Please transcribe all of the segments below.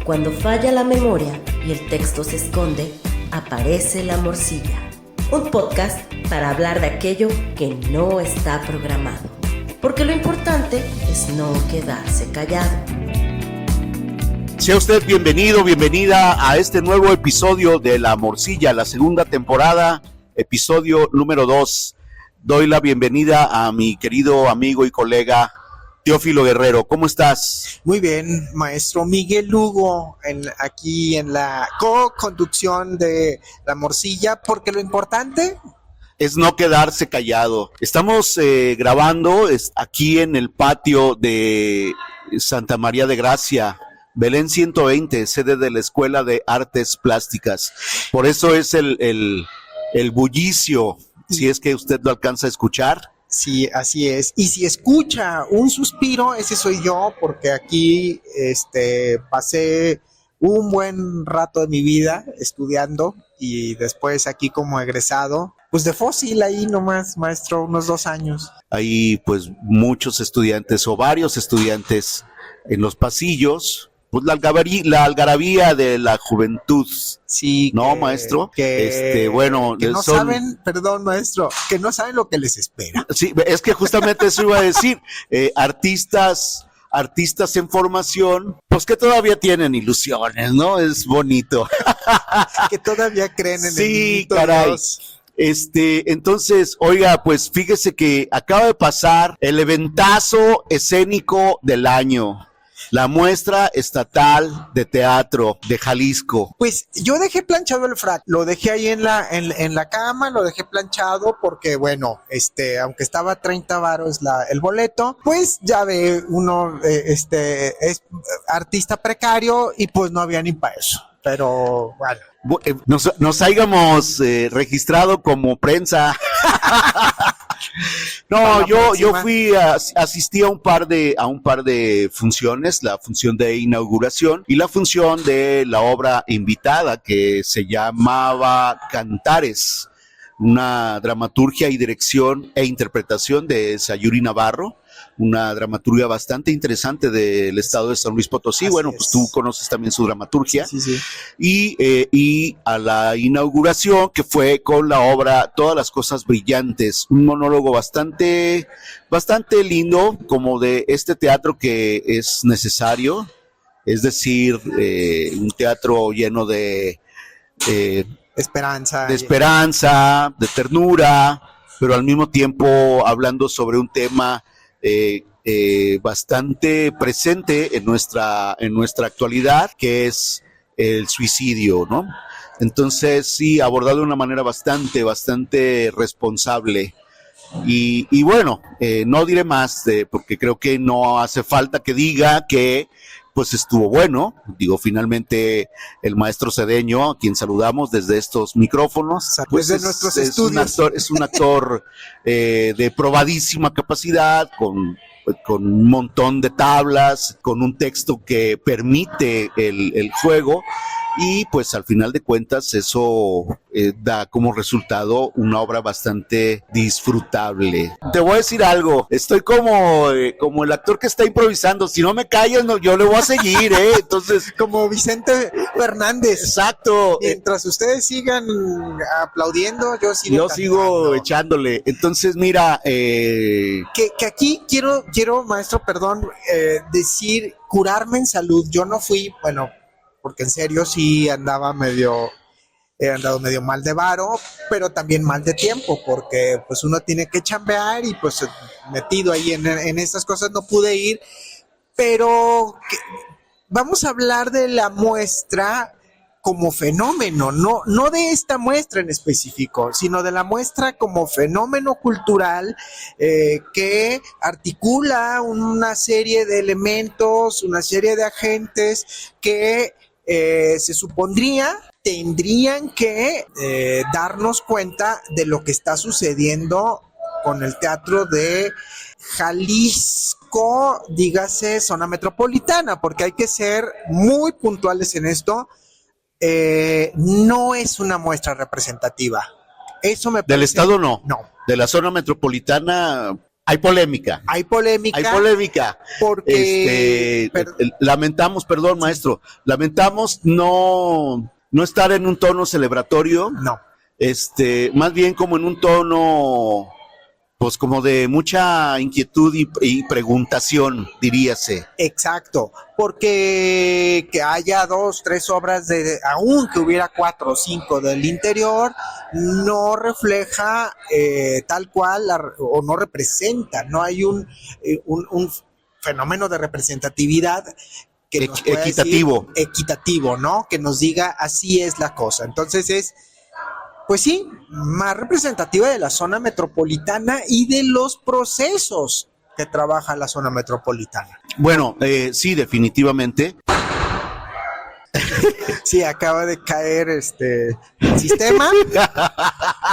Cuando falla la memoria y el texto se esconde, aparece la morcilla. Un podcast para hablar de aquello que no está programado. Porque lo importante es no quedarse callado. Sea usted bienvenido, bienvenida a este nuevo episodio de La Morcilla, la segunda temporada, episodio número 2. Doy la bienvenida a mi querido amigo y colega Teófilo Guerrero. ¿Cómo estás? Muy bien, maestro Miguel Lugo, aquí en la co-conducción de La Morcilla, porque lo importante es no quedarse callado. Estamos grabando aquí en el patio de Santa María de Gracia, Belén 120, sede de la Escuela de Artes Plásticas. Por eso es el bullicio, si es que usted lo alcanza a escuchar. Sí, así es. Y si escucha un suspiro, ese soy yo, porque aquí pasé un buen rato de mi vida estudiando y después aquí como egresado, pues de fósil ahí nomás, maestro, unos 2 años. Hay pues muchos estudiantes o varios estudiantes en los pasillos. Pues la algarabía de la juventud. Sí. ¿No, maestro? Bueno, que no saben, perdón, maestro, que no saben lo que les espera. Sí, es que justamente eso iba a decir. Artistas en formación, pues que todavía tienen ilusiones, ¿no? Es bonito. Que todavía creen en sí, el caray. Dios. Entonces, oiga, pues fíjese que acaba de pasar el eventazo escénico del año. La muestra estatal de teatro de Jalisco. Pues yo dejé planchado el frac, lo dejé ahí en la cama, lo dejé planchado porque bueno, aunque estaba 30 varos el boleto, pues ya ve uno, es artista precario y pues no había ni para eso. Pero bueno. Nos hayamos registrado como prensa. No, yo asistí a un par de funciones, la función de inauguración y la función de la obra invitada que se llamaba Cantares, una dramaturgia y dirección e interpretación de Sayuri Navarro, una dramaturgia bastante interesante del estado de San Luis Potosí. Así bueno, pues tú conoces también su dramaturgia. Sí. Y a la inauguración, que fue con la obra Todas las cosas brillantes, un monólogo bastante lindo, como de este teatro que es necesario, es decir, un teatro lleno de esperanza, de ternura, pero al mismo tiempo hablando sobre un tema bastante presente en nuestra actualidad, que es el suicidio, ¿no? Entonces sí, abordado de una manera bastante responsable. Y bueno, no diré más, porque creo que no hace falta que diga que pues estuvo bueno. Digo, finalmente el maestro Cedeño, a quien saludamos desde estos micrófonos, pues de nuestros estudios. Es un actor de probadísima capacidad, con un montón de tablas, con un texto que permite el juego. Y pues al final de cuentas eso da como resultado una obra bastante disfrutable. Te voy a decir algo, estoy como el actor que está improvisando, si no me callas yo le voy a seguir, entonces como Vicente Fernández. Exacto. Mientras ustedes sigan aplaudiendo, yo sigo echándole. Entonces mira, que aquí quiero maestro, perdón, decir, curarme en salud. Yo no fui, bueno, porque en serio sí he andado medio mal de varo, pero también mal de tiempo, porque pues uno tiene que chambear y pues metido ahí en estas cosas no pude ir, pero vamos a hablar de la muestra como fenómeno, no de esta muestra en específico, sino de la muestra como fenómeno cultural que articula una serie de elementos, una serie de agentes que se supondría tendrían que darnos cuenta de lo que está sucediendo con el teatro de Jalisco, dígase zona metropolitana, porque hay que ser muy puntuales en esto. No es una muestra representativa. Eso me parece. ¿Del estado no? No. De la zona metropolitana, Hay polémica. Hay polémica. Hay polémica. Porque... Lamentamos, perdón, maestro, lamentamos no estar en un tono celebratorio. No. Más bien como en un tono, pues como de mucha inquietud y preguntación, diríase. Exacto, porque que haya 2, 3 obras aún que hubiera 4 o 5 del interior, no refleja tal cual o no representa, no hay un fenómeno de representatividad que nos pueda equitativo. Decir, equitativo, ¿no? Que nos diga así es la cosa. Entonces es, pues sí, más representativa de la zona metropolitana y de los procesos que trabaja la zona metropolitana. Bueno, sí, definitivamente. Sí, acaba de caer el sistema.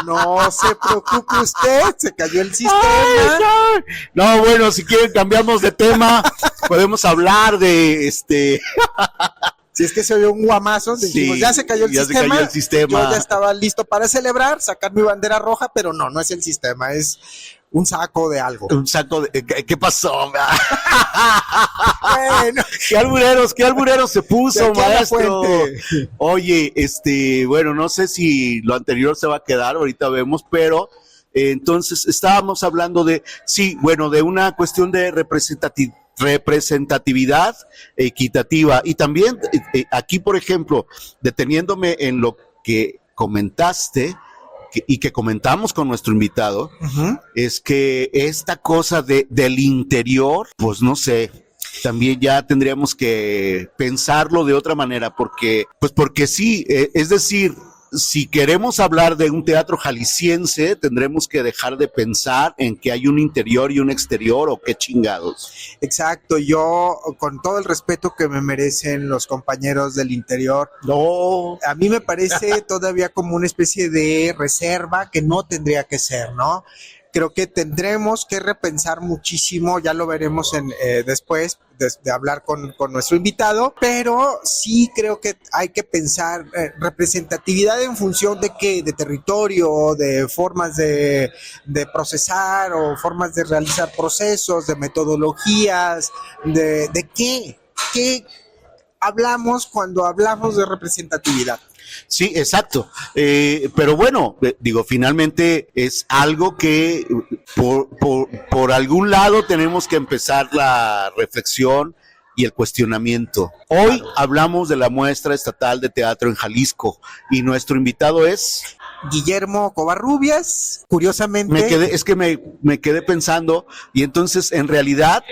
No se preocupe usted, se cayó el sistema. Ay, no, bueno, si quieren cambiamos de tema, podemos hablar de Si es que se oyó un guamazo, dijimos, sí, ya se cayó el sistema. Se cayó el sistema. Yo ya estaba listo para celebrar, sacar mi bandera roja, pero no es el sistema, es un saco de algo. Un saco de... ¿Qué pasó? Bueno. ¿Qué albureros se puso, maestro? Oye, bueno, no sé si lo anterior se va a quedar, ahorita vemos, pero entonces estábamos hablando de una cuestión de representatividad equitativa y también aquí, por ejemplo, deteniéndome en lo que comentaste y que comentamos con nuestro invitado, es que esta cosa del interior, pues no sé, también ya tendríamos que pensarlo de otra manera, porque sí, es decir, si queremos hablar de un teatro jalisciense, tendremos que dejar de pensar en que hay un interior y un exterior, o qué chingados. Exacto, yo con todo el respeto que me merecen los compañeros del interior, no, a mí me parece todavía como una especie de reserva que no tendría que ser, ¿no? Creo que tendremos que repensar muchísimo, ya lo veremos después de hablar con nuestro invitado, pero sí creo que hay que pensar representatividad en función de qué, de territorio, de formas de procesar o formas de realizar procesos, de metodologías, de qué hablamos cuando hablamos de representatividad. Sí, exacto. Pero bueno, finalmente es algo que por algún lado tenemos que empezar la reflexión y el cuestionamiento. Hoy hablamos de la muestra estatal de teatro en Jalisco y nuestro invitado es... Guillermo Covarrubias, curiosamente... Me quedé pensando y entonces en realidad...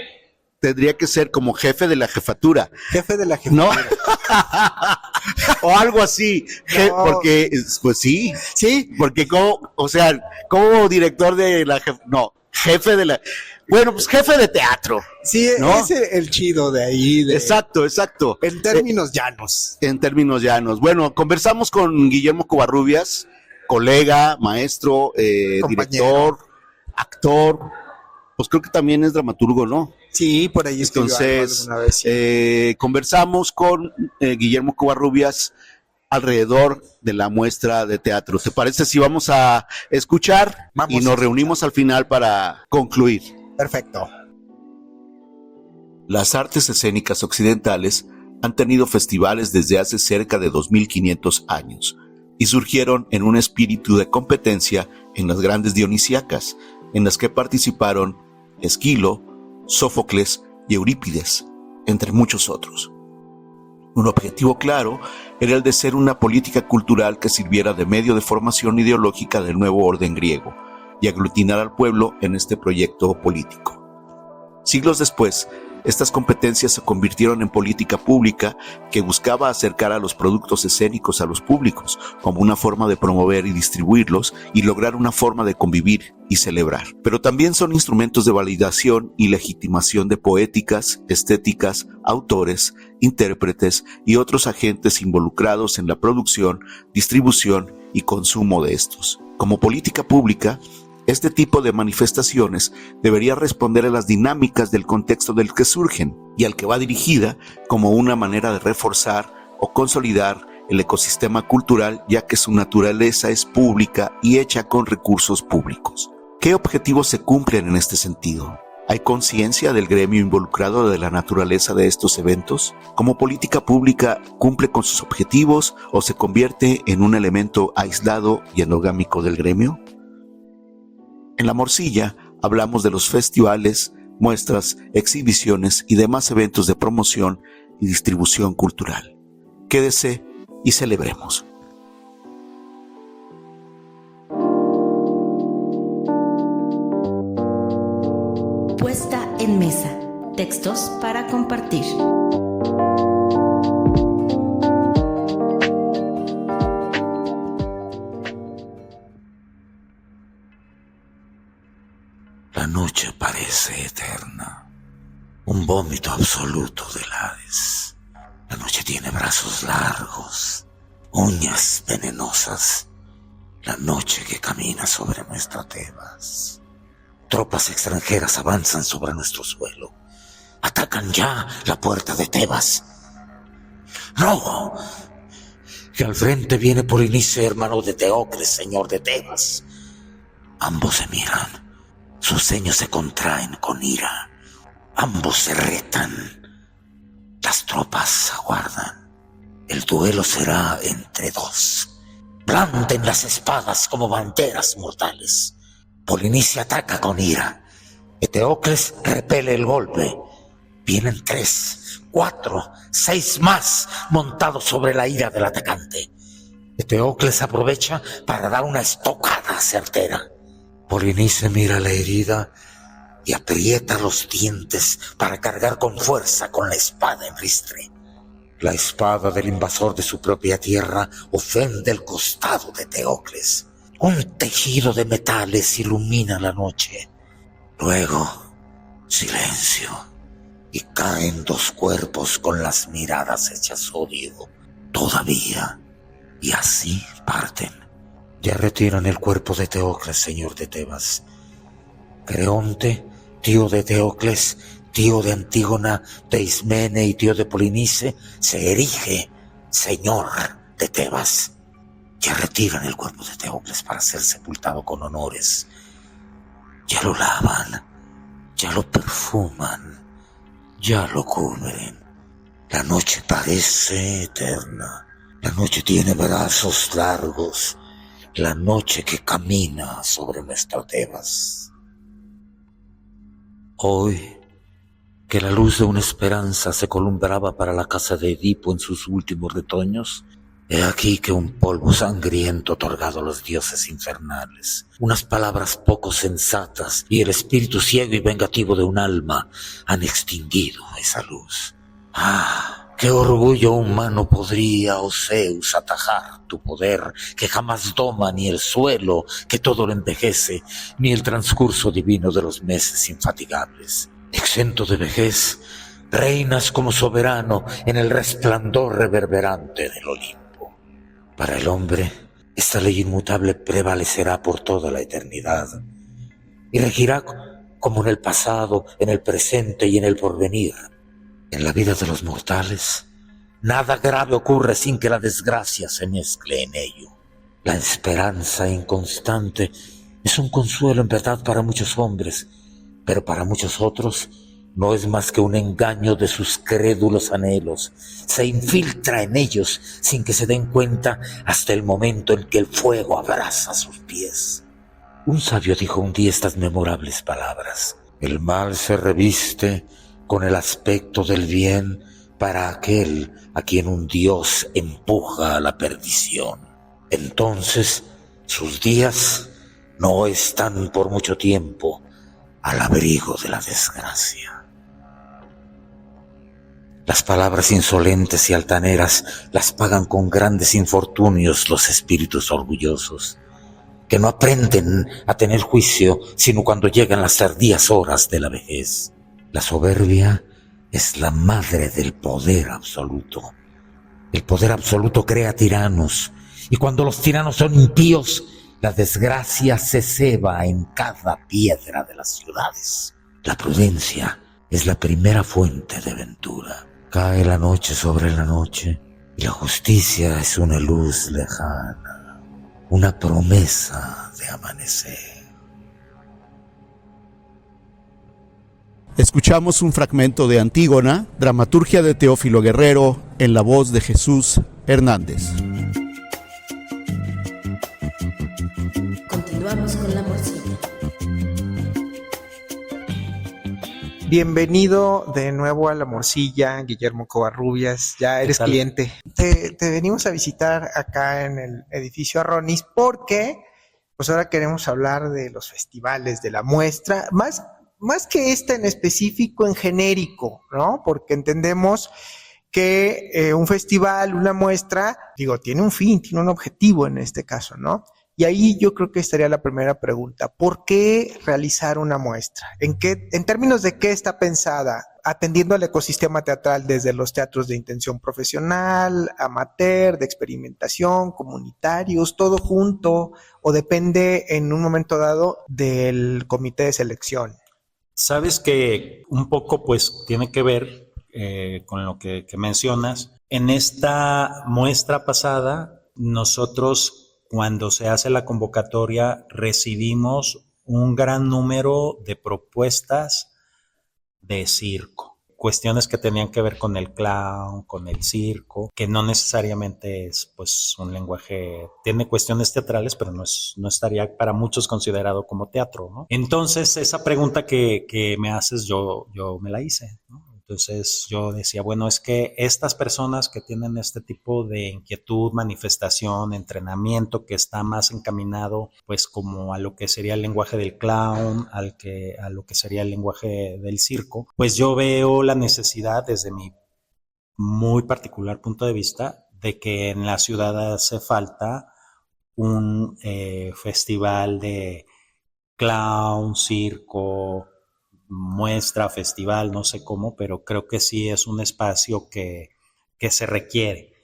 tendría que ser como jefe de la jefatura. Jefe de la jefatura. ¿No? O algo así. No. Porque, pues sí. Sí. Porque como director de la jefe de la... Bueno, pues jefe de teatro. Sí, ¿no? Es el chido de ahí. Exacto. En términos llanos. En términos llanos. Bueno, conversamos con Guillermo Covarrubias, colega, maestro, director, actor. Pues creo que también es dramaturgo, ¿no? Sí, por ahí entonces alguna vez, sí. Conversamos con Guillermo Covarrubias alrededor de la muestra de teatro. ¿Te parece si vamos a escuchar? Y nos reunimos al final para concluir? Perfecto. Las artes escénicas occidentales han tenido festivales desde hace cerca de 2500 años y surgieron en un espíritu de competencia en las grandes dionisíacas, en las que participaron Esquilo, Sófocles y Eurípides, entre muchos otros. Un objetivo claro era el de ser una política cultural que sirviera de medio de formación ideológica del nuevo orden griego y aglutinar al pueblo en este proyecto político. Siglos después, estas competencias se convirtieron en política pública que buscaba acercar a los productos escénicos a los públicos como una forma de promover y distribuirlos y lograr una forma de convivir y celebrar. Pero también son instrumentos de validación y legitimación de poéticas, estéticas, autores, intérpretes y otros agentes involucrados en la producción, distribución y consumo de estos. Como política pública, este tipo de manifestaciones debería responder a las dinámicas del contexto del que surgen y al que va dirigida como una manera de reforzar o consolidar el ecosistema cultural, ya que su naturaleza es pública y hecha con recursos públicos. ¿Qué objetivos se cumplen en este sentido? ¿Hay conciencia del gremio involucrado de la naturaleza de estos eventos? ¿Como política pública cumple con sus objetivos o se convierte en un elemento aislado y endogámico del gremio? En La Morcilla hablamos de los festivales, muestras, exhibiciones y demás eventos de promoción y distribución cultural. Quédese y celebremos. Puesta en mesa. Textos para compartir. La noche parece eterna, un vómito absoluto del Hades. La noche tiene brazos largos, uñas venenosas. La noche que camina sobre nuestra Tebas. Tropas extranjeras avanzan sobre nuestro suelo. Atacan ya la puerta de Tebas. ¡No! Que al frente viene Polinice, hermano de Teocles, señor de Tebas. Ambos se miran. Sus ceños se contraen con ira. Ambos se retan. Las tropas aguardan. El duelo será entre dos. Blanden las espadas como banderas mortales. Polinice ataca con ira. Teocles repele el golpe. Vienen 3, 4, 6 más montados sobre la ira del atacante. Teocles aprovecha para dar una estocada certera. Polinice mira la herida y aprieta los dientes para cargar con fuerza con la espada en ristre. La espada del invasor de su propia tierra ofende el costado de Teocles. Un tejido de metales ilumina la noche. Luego, silencio. Y caen 2 cuerpos con las miradas hechas odio. Todavía. Y así parten. Ya retiran el cuerpo de Teocles, señor de Tebas. Creonte, tío de Teocles, tío de Antígona, de Ismene y tío de Polinice, se erige señor de Tebas. Ya retiran el cuerpo de Teocles para ser sepultado con honores. Ya lo lavan, ya lo perfuman, ya lo cubren. La noche parece eterna. La noche tiene brazos largos. La noche que camina sobre nuestra Tebas. Hoy, que la luz de una esperanza se columbraba para la casa de Edipo en sus últimos retoños, he aquí que un polvo sangriento otorgado a los dioses infernales, unas palabras poco sensatas y el espíritu ciego y vengativo de un alma han extinguido esa luz. ¡Ah! ¡Qué orgullo humano podría, oh Zeus, atajar tu poder, que jamás doma ni el suelo, que todo lo envejece, ni el transcurso divino de los meses infatigables! Exento de vejez, reinas como soberano en el resplandor reverberante del Olimpo. Para el hombre, esta ley inmutable prevalecerá por toda la eternidad y regirá como en el pasado, en el presente y en el porvenir. En la vida de los mortales, nada grave ocurre sin que la desgracia se mezcle en ello. La esperanza inconstante es un consuelo en verdad para muchos hombres, pero para muchos otros no es más que un engaño de sus crédulos anhelos. Se infiltra en ellos sin que se den cuenta hasta el momento en que el fuego abraza sus pies. Un sabio dijo un día estas memorables palabras: el mal se reviste con el aspecto del bien para aquel a quien un dios empuja a la perdición. Entonces sus días no están por mucho tiempo al abrigo de la desgracia. Las palabras insolentes y altaneras las pagan con grandes infortunios los espíritus orgullosos, que no aprenden a tener juicio sino cuando llegan las tardías horas de la vejez. La soberbia es la madre del poder absoluto. El poder absoluto crea tiranos, y cuando los tiranos son impíos, la desgracia se ceba en cada piedra de las ciudades. La prudencia es la primera fuente de ventura. Cae la noche sobre la noche, y la justicia es una luz lejana, una promesa de amanecer. Escuchamos un fragmento de Antígona, dramaturgia de Teófilo Guerrero, en la voz de Jesús Hernández. Continuamos con La Morcilla. Bienvenido de nuevo a La Morcilla, Guillermo Covarrubias, ya eres cliente. Te venimos a visitar acá en el edificio Arronis porque pues ahora queremos hablar de los festivales, de la muestra, más que esta en específico, en genérico, ¿no? Porque entendemos que un festival, una muestra, tiene un fin, tiene un objetivo en este caso, ¿no? Y ahí yo creo que estaría la primera pregunta. ¿Por qué realizar una muestra? ¿En términos de qué está pensada? Atendiendo al ecosistema teatral desde los teatros de intención profesional, amateur, de experimentación, comunitarios, todo junto, o depende en un momento dado del comité de selección. Sabes que un poco pues tiene que ver con lo que mencionas. En esta muestra pasada, nosotros cuando se hace la convocatoria recibimos un gran número de propuestas de circo. Cuestiones que tenían que ver con el clown, con el circo, que no necesariamente es pues un lenguaje, tiene cuestiones teatrales, pero no estaría para muchos considerado como teatro, ¿no? Entonces esa pregunta que me haces yo me la hice, ¿no? Entonces yo decía, bueno, es que estas personas que tienen este tipo de inquietud, manifestación, entrenamiento que está más encaminado pues como a lo que sería el lenguaje del clown, a lo que sería el lenguaje del circo, pues yo veo la necesidad desde mi muy particular punto de vista de que en la ciudad hace falta un festival de clown, circo, muestra, festival, no sé cómo, pero creo que sí es un espacio que se requiere.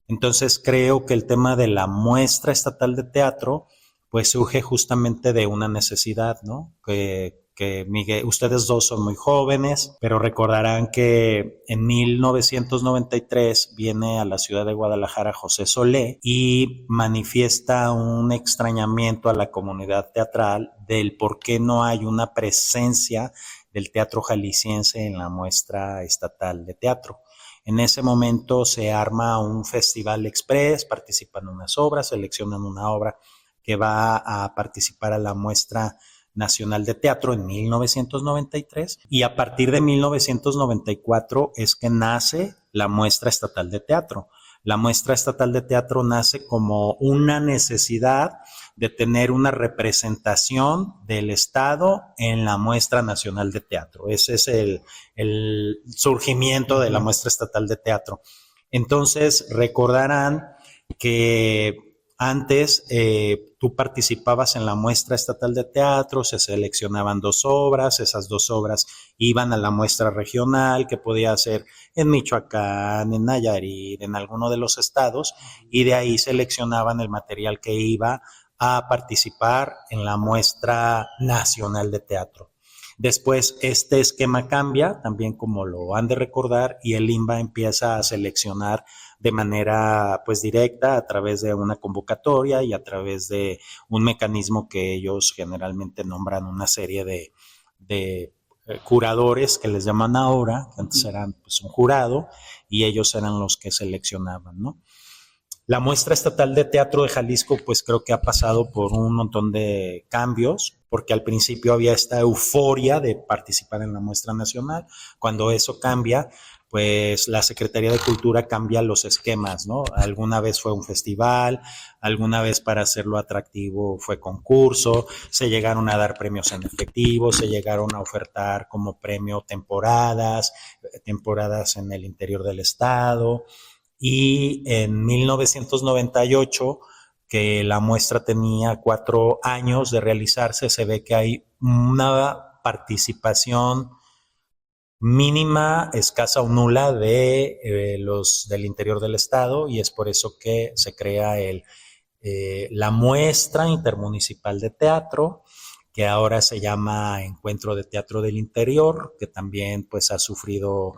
Entonces creo que el tema de la muestra estatal de teatro pues surge justamente de una necesidad, ¿no? Que Miguel, ustedes dos son muy jóvenes, pero recordarán que en 1993 viene a la ciudad de Guadalajara José Solé y manifiesta un extrañamiento a la comunidad teatral del por qué no hay una presencia del teatro jalisciense en la muestra estatal de teatro. En ese momento se arma un festival express, participan unas obras, seleccionan una obra que va a participar a la muestra nacional de teatro en 1993 y a partir de 1994 es que nace la muestra estatal de teatro. La muestra estatal de teatro nace como una necesidad de tener una representación del Estado en la muestra nacional de teatro. Ese es el surgimiento de la muestra estatal de teatro. Entonces recordarán que antes tú participabas en la muestra estatal de teatro, se seleccionaban 2 obras, esas 2 obras iban a la muestra regional que podía ser en Michoacán, en Nayarit, en alguno de los estados y de ahí seleccionaban el material que iba a participar en la muestra nacional de teatro. Después este esquema cambia, también como lo han de recordar, y el INBA empieza a seleccionar de manera pues directa a través de una convocatoria y a través de un mecanismo que ellos generalmente nombran una serie de curadores que les llaman ahora, que antes eran pues un jurado y ellos eran los que seleccionaban, ¿no? La muestra estatal de teatro de Jalisco pues creo que ha pasado por un montón de cambios, porque al principio había esta euforia de participar en la muestra nacional. Cuando eso cambia, pues la Secretaría de Cultura cambia los esquemas, ¿no? Alguna vez fue un festival, alguna vez para hacerlo atractivo fue concurso, se llegaron a dar premios en efectivo, se llegaron a ofertar como premio temporadas en el interior del estado. Y en 1998, que la muestra tenía 4 años de realizarse, se ve que hay una participación mínima, escasa o nula de los del interior del estado y es por eso que se crea la muestra intermunicipal de teatro, que ahora se llama Encuentro de Teatro del Interior, que también pues ha sufrido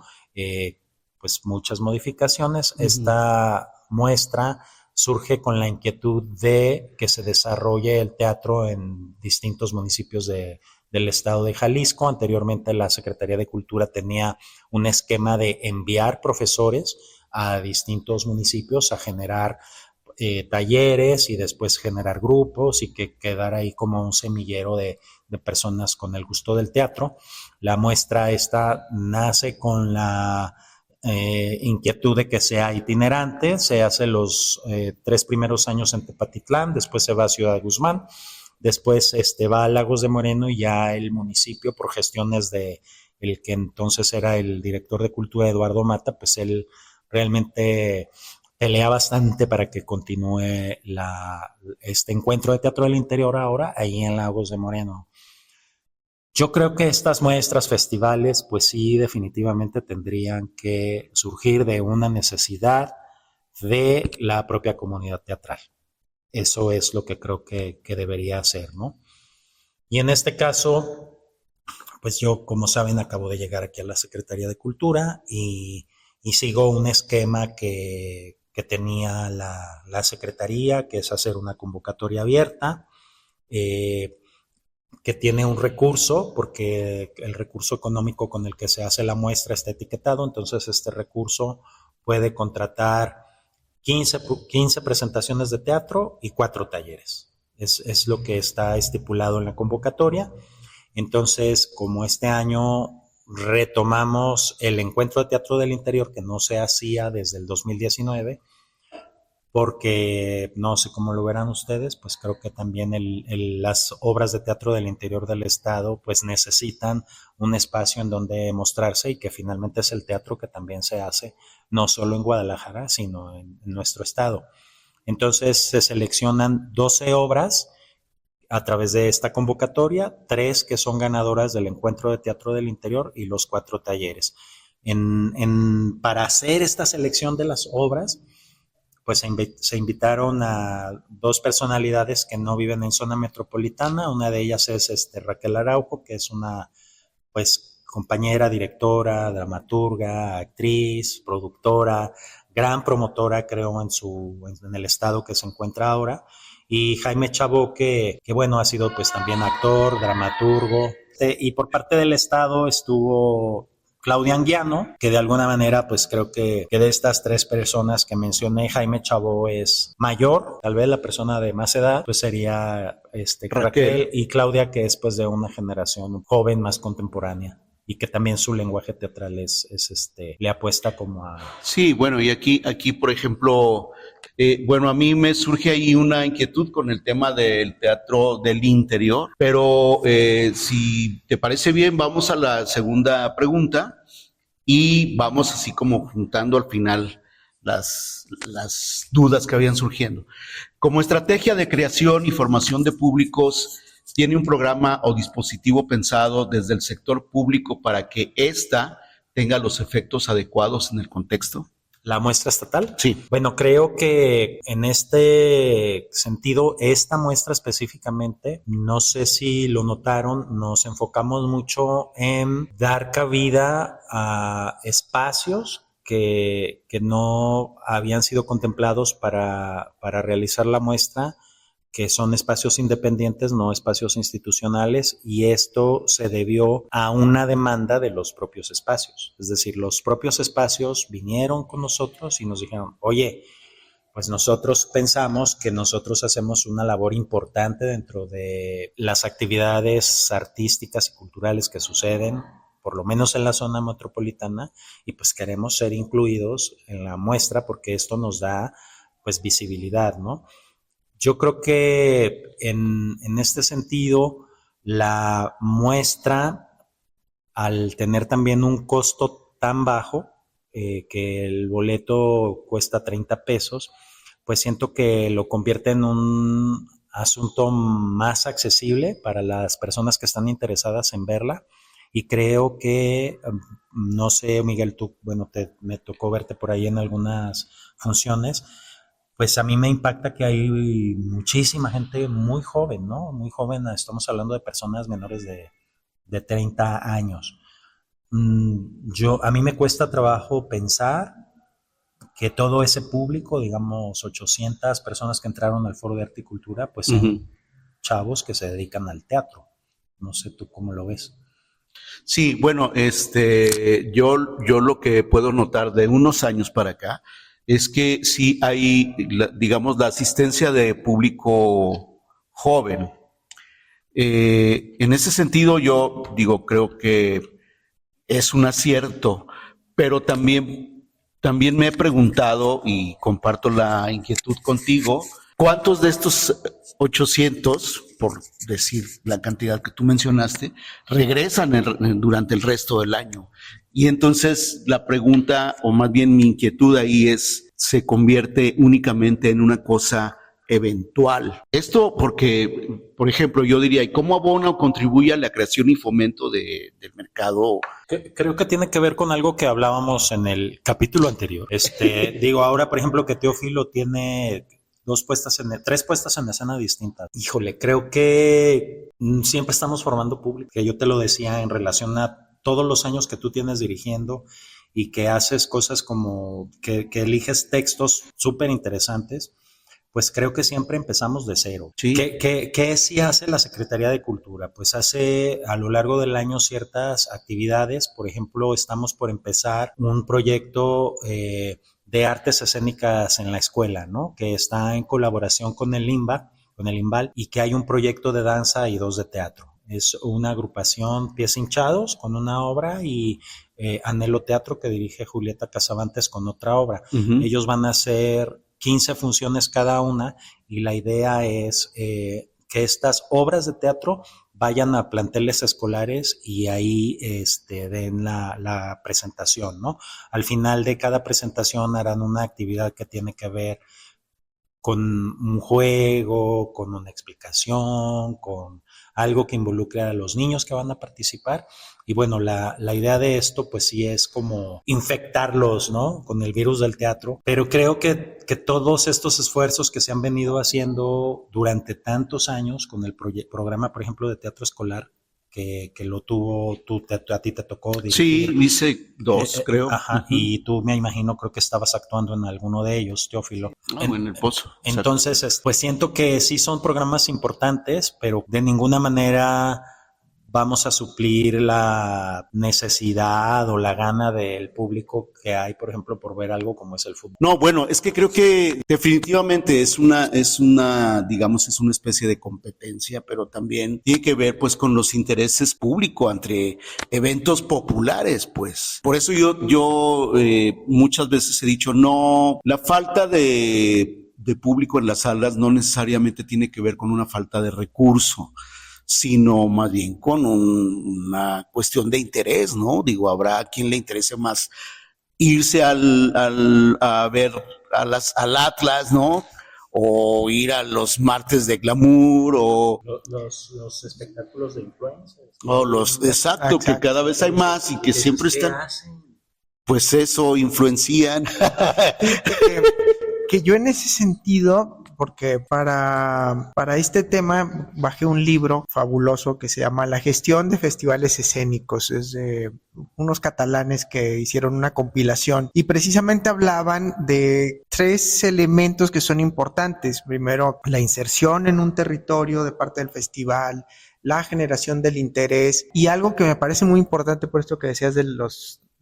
pues muchas modificaciones. Esta muestra surge con la inquietud de que se desarrolle el teatro en distintos municipios de del estado de Jalisco. Anteriormente la Secretaría de Cultura tenía un esquema de enviar profesores a distintos municipios a generar talleres y después generar grupos y que quedara ahí como un semillero de personas con el gusto del teatro. La muestra esta nace con la inquietud de que sea itinerante. Se hace los 3 primeros años en Tepatitlán, después se va a Ciudad de Guzmán, después va a Lagos de Moreno, y ya el municipio, por gestiones de el que entonces era el director de cultura, Eduardo Mata, pues él realmente pelea bastante para que continúe este encuentro de teatro del interior ahora ahí en Lagos de Moreno. Yo creo que estas muestras, festivales, pues sí, definitivamente tendrían que surgir de una necesidad de la propia comunidad teatral. Eso es lo que creo que debería hacer, ¿no? Y en este caso, pues yo, como saben, acabo de llegar aquí a la Secretaría de Cultura y sigo un esquema que tenía la Secretaría, que es hacer una convocatoria abierta, que tiene un recurso, porque el recurso económico con el que se hace la muestra está etiquetado, entonces este recurso puede contratar 15 presentaciones de teatro y 4 talleres. Es lo que está estipulado en la convocatoria. Entonces, como este año retomamos el encuentro de teatro del interior, que no se hacía desde el 2019, porque no sé cómo lo verán ustedes, pues creo que también las obras de teatro del interior del estado pues necesitan un espacio en donde mostrarse, y que finalmente es el teatro que también se hace no solo en Guadalajara, sino en nuestro estado. Entonces se seleccionan 12 obras a través de esta convocatoria, 3 que son ganadoras del encuentro de teatro del interior y los 4 talleres. Para hacer esta selección de las obras, pues se invitaron a 2 personalidades que no viven en zona metropolitana. Una de ellas es Raquel Araujo, que es una pues compañera, directora, dramaturga, actriz, productora, gran promotora, creo, en el estado que se encuentra ahora. Y Jaime Chabó, que bueno, ha sido pues también actor, dramaturgo. Y por parte del estado estuvo Claudia Anguiano, que de alguna manera pues creo que de estas 3 personas que mencioné, Jaime Chabó es mayor, tal vez la persona de más edad pues sería Raquel, y Claudia, que es pues de una generación joven, más contemporánea, y que también su lenguaje teatral le apuesta como a... Sí, bueno, y aquí por ejemplo, bueno, a mí me surge ahí una inquietud con el tema del teatro del interior, pero si te parece bien, vamos a la segunda pregunta y vamos así como juntando al final las dudas que habían surgiendo. Como estrategia de creación y formación de públicos, ¿tiene un programa o dispositivo pensado desde el sector público para que ésta tenga los efectos adecuados en el contexto? ¿La muestra estatal? Sí. Bueno, creo que en este sentido, esta muestra específicamente, no sé si lo notaron, nos enfocamos mucho en dar cabida a espacios que no habían sido contemplados para realizar la muestra, que son espacios independientes, no espacios institucionales, y esto se debió a una demanda de los propios espacios. Es decir, los propios espacios vinieron con nosotros y nos dijeron, oye, pues nosotros pensamos que nosotros hacemos una labor importante dentro de las actividades artísticas y culturales que suceden, por lo menos en la zona metropolitana, y pues queremos ser incluidos en la muestra porque esto nos da pues visibilidad, ¿no? Yo creo que en este sentido, la muestra, al tener también un costo tan bajo, que el boleto cuesta 30 pesos, pues siento que lo convierte en un asunto más accesible para las personas que están interesadas en verla. Y creo que, no sé, Miguel, tú, bueno, me tocó verte por ahí en algunas funciones. Pues a mí me impacta que hay muchísima gente muy joven, ¿no? Muy joven, estamos hablando de personas menores de 30 años. A mí me cuesta trabajo pensar que todo ese público, digamos 800 personas que entraron al Foro de Arte y Cultura, pues son chavos que se dedican al teatro, No sé tú cómo lo ves. Sí, bueno, yo lo que puedo notar de unos años para acá es que sí hay, digamos, la asistencia de público joven. En ese sentido, yo digo, creo que es un acierto, pero también me he preguntado y comparto la inquietud contigo, ¿cuántos de estos 800, por decir la cantidad que tú mencionaste, regresan durante el resto del año? Y entonces la pregunta, o más bien mi inquietud ahí es, ¿se convierte únicamente en una cosa eventual? Esto porque, por ejemplo, yo diría, ¿y cómo abona o contribuye a la creación y fomento del mercado? Creo que tiene que ver con algo que hablábamos en el capítulo anterior. Digo, ahora, por ejemplo, que Teófilo tiene tres puestas en escena distintas. Híjole, creo que siempre estamos formando público, que yo te lo decía en relación a todos los años que tú tienes dirigiendo y que haces cosas como que eliges textos súper interesantes. Pues creo que siempre empezamos de cero. Sí. ¿Qué sí hace la Secretaría de Cultura? Pues hace a lo largo del año ciertas actividades. Por ejemplo, estamos por empezar un proyecto de artes escénicas en la escuela, ¿no? Que está en colaboración con el IMBAL, y que hay un proyecto de danza y 2 de teatro. Es una agrupación Pies Hinchados con una obra y Anhelo Teatro, que dirige Julieta Casavantes, con otra obra. Uh-huh. Ellos van a hacer 15 funciones cada una y la idea es que estas obras de teatro vayan a planteles escolares y ahí den la presentación, ¿no? Al final de cada presentación harán una actividad que tiene que ver con un juego, con una explicación, con algo que involucre a los niños que van a participar. Y bueno, la idea de esto pues sí es como infectarlos, ¿no? Con el virus del teatro, pero creo que todos estos esfuerzos que se han venido haciendo durante tantos años con el programa, por ejemplo, de teatro escolar, que lo tuvo a ti te tocó dirigir. Sí, hice 2, creo. Ajá, uh-huh. Y tú me imagino, creo que estabas actuando en alguno de ellos, Teófilo. En el Pozo. Entonces, pues siento que sí son programas importantes, pero de ninguna manera vamos a suplir la necesidad o la gana del público que hay, por ejemplo, por ver algo como es el fútbol. No, bueno, es que creo que definitivamente es una, digamos, es una especie de competencia, pero también tiene que ver, pues, con los intereses públicos entre eventos populares, pues. Por eso yo muchas veces he dicho, no, la falta de público en las salas no necesariamente tiene que ver con una falta de recurso, sino más bien con una cuestión de interés, ¿no? Digo, habrá quien le interese más irse a ver al Atlas, ¿no? O ir a los martes de glamour, o los espectáculos de influencers. O exacto, que cada vez hay más y que siempre están, pues eso, influencian. Que yo en ese sentido, porque para este tema bajé un libro fabuloso que se llama La gestión de festivales escénicos. Es de unos catalanes que hicieron una compilación y precisamente hablaban de 3 elementos que son importantes. Primero, la inserción en un territorio de parte del festival, la generación del interés y algo que me parece muy importante por esto que decías de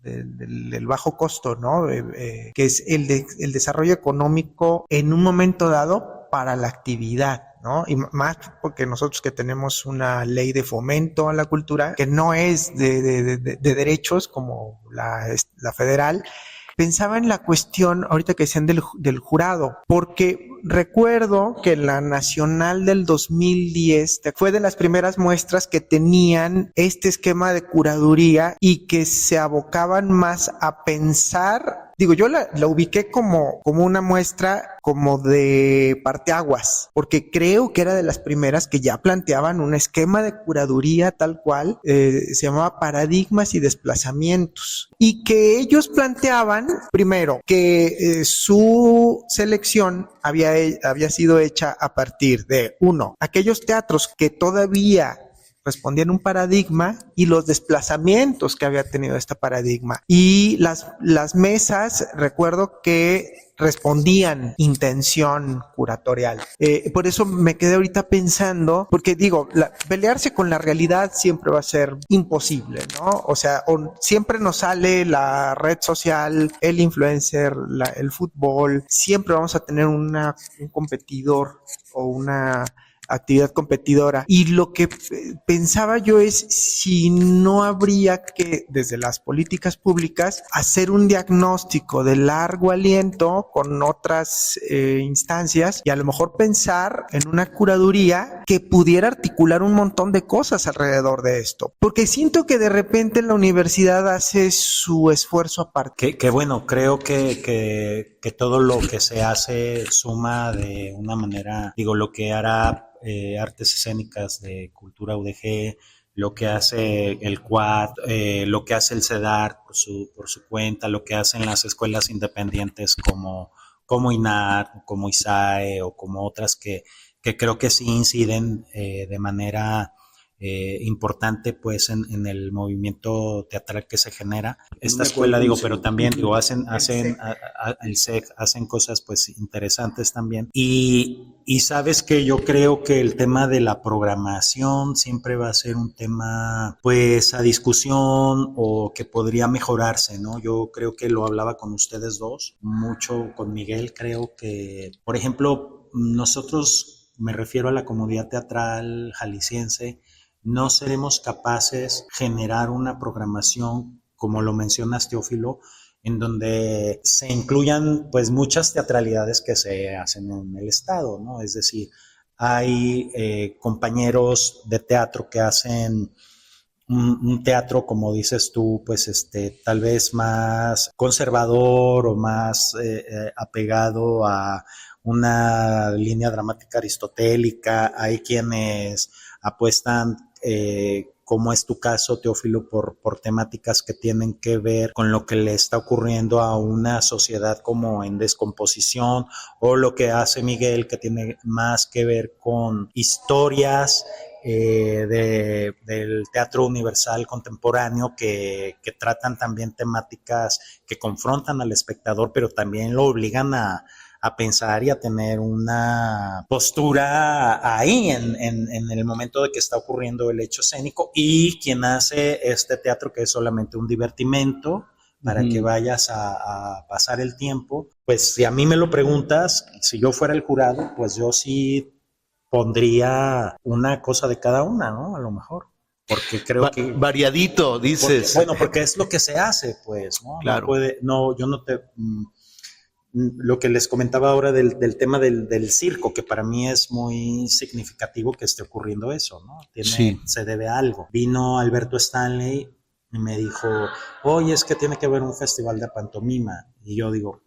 del bajo costo, ¿no? Que es el desarrollo económico en un momento dado para la actividad, ¿no? Y más porque nosotros que tenemos una ley de fomento a la cultura que no es de derechos como la federal. Pensaba en la cuestión ahorita que decían del jurado, porque recuerdo que la Nacional del 2010 fue de las primeras muestras que tenían este esquema de curaduría y que se abocaban más a pensar. Digo, yo la ubiqué como una muestra como de parteaguas, porque creo que era de las primeras que ya planteaban un esquema de curaduría tal cual, se llamaba Paradigmas y Desplazamientos, y que ellos planteaban, primero, que su selección había sido hecha a partir de, 1, aquellos teatros que todavía respondían un paradigma y los desplazamientos que había tenido este paradigma. Y las mesas, recuerdo que respondían intención curatorial. Por eso me quedé ahorita pensando, porque digo, pelearse con la realidad siempre va a ser imposible, ¿no? O sea, siempre nos sale la red social, el influencer, el fútbol, siempre vamos a tener un competidor o una actividad competidora. Y lo que pensaba yo es si no habría que, desde las políticas públicas, hacer un diagnóstico de largo aliento con otras instancias y a lo mejor pensar en una curaduría que pudiera articular un montón de cosas alrededor de esto. Porque siento que de repente la universidad hace su esfuerzo aparte. Que bueno, creo que todo lo que se hace suma de una manera, digo, lo que hará Artes Escénicas de Cultura UDG, lo que hace el CUAD, lo que hace el CEDAR por su cuenta, lo que hacen las escuelas independientes como INAR, como ISAE o como otras que creo que sí inciden de manera importante pues en el movimiento teatral que se genera. Esta escuela, digo, pero también digo, hacen el SEG, hacen cosas pues interesantes también. Y sabes que yo creo que el tema de la programación siempre va a ser un tema pues a discusión o que podría mejorarse, ¿no? Yo creo que lo hablaba con ustedes dos, mucho con Miguel, creo que, por ejemplo, nosotros, me refiero a la comunidad teatral jalisciense, no seremos capaces de generar una programación, como lo mencionas, Teófilo, en donde se incluyan pues muchas teatralidades que se hacen en el estado, ¿no? Es decir, hay compañeros de teatro que hacen un teatro, como dices tú, pues tal vez más conservador o más apegado a una línea dramática aristotélica. Hay quienes apuestan, como es tu caso, Teófilo, por temáticas que tienen que ver con lo que le está ocurriendo a una sociedad como en descomposición, o lo que hace Miguel, que tiene más que ver con historias del teatro universal contemporáneo que tratan también temáticas que confrontan al espectador, pero también lo obligan a pensar y a tener una postura ahí en el momento de que está ocurriendo el hecho escénico, y quien hace este teatro que es solamente un divertimento para que vayas a pasar el tiempo. Pues si a mí me lo preguntas, si yo fuera el jurado, pues yo sí pondría una cosa de cada una, ¿no? A lo mejor. Porque creo que... Variadito, dices. Porque es lo que se hace, pues, ¿no? Claro. Yo no te... Lo que les comentaba ahora del tema del circo, que para mí es muy significativo que esté ocurriendo eso, ¿no? Se debe a algo. Vino Alberto Stanley y me dijo, oye, es que tiene que haber un festival de pantomima. Y yo digo,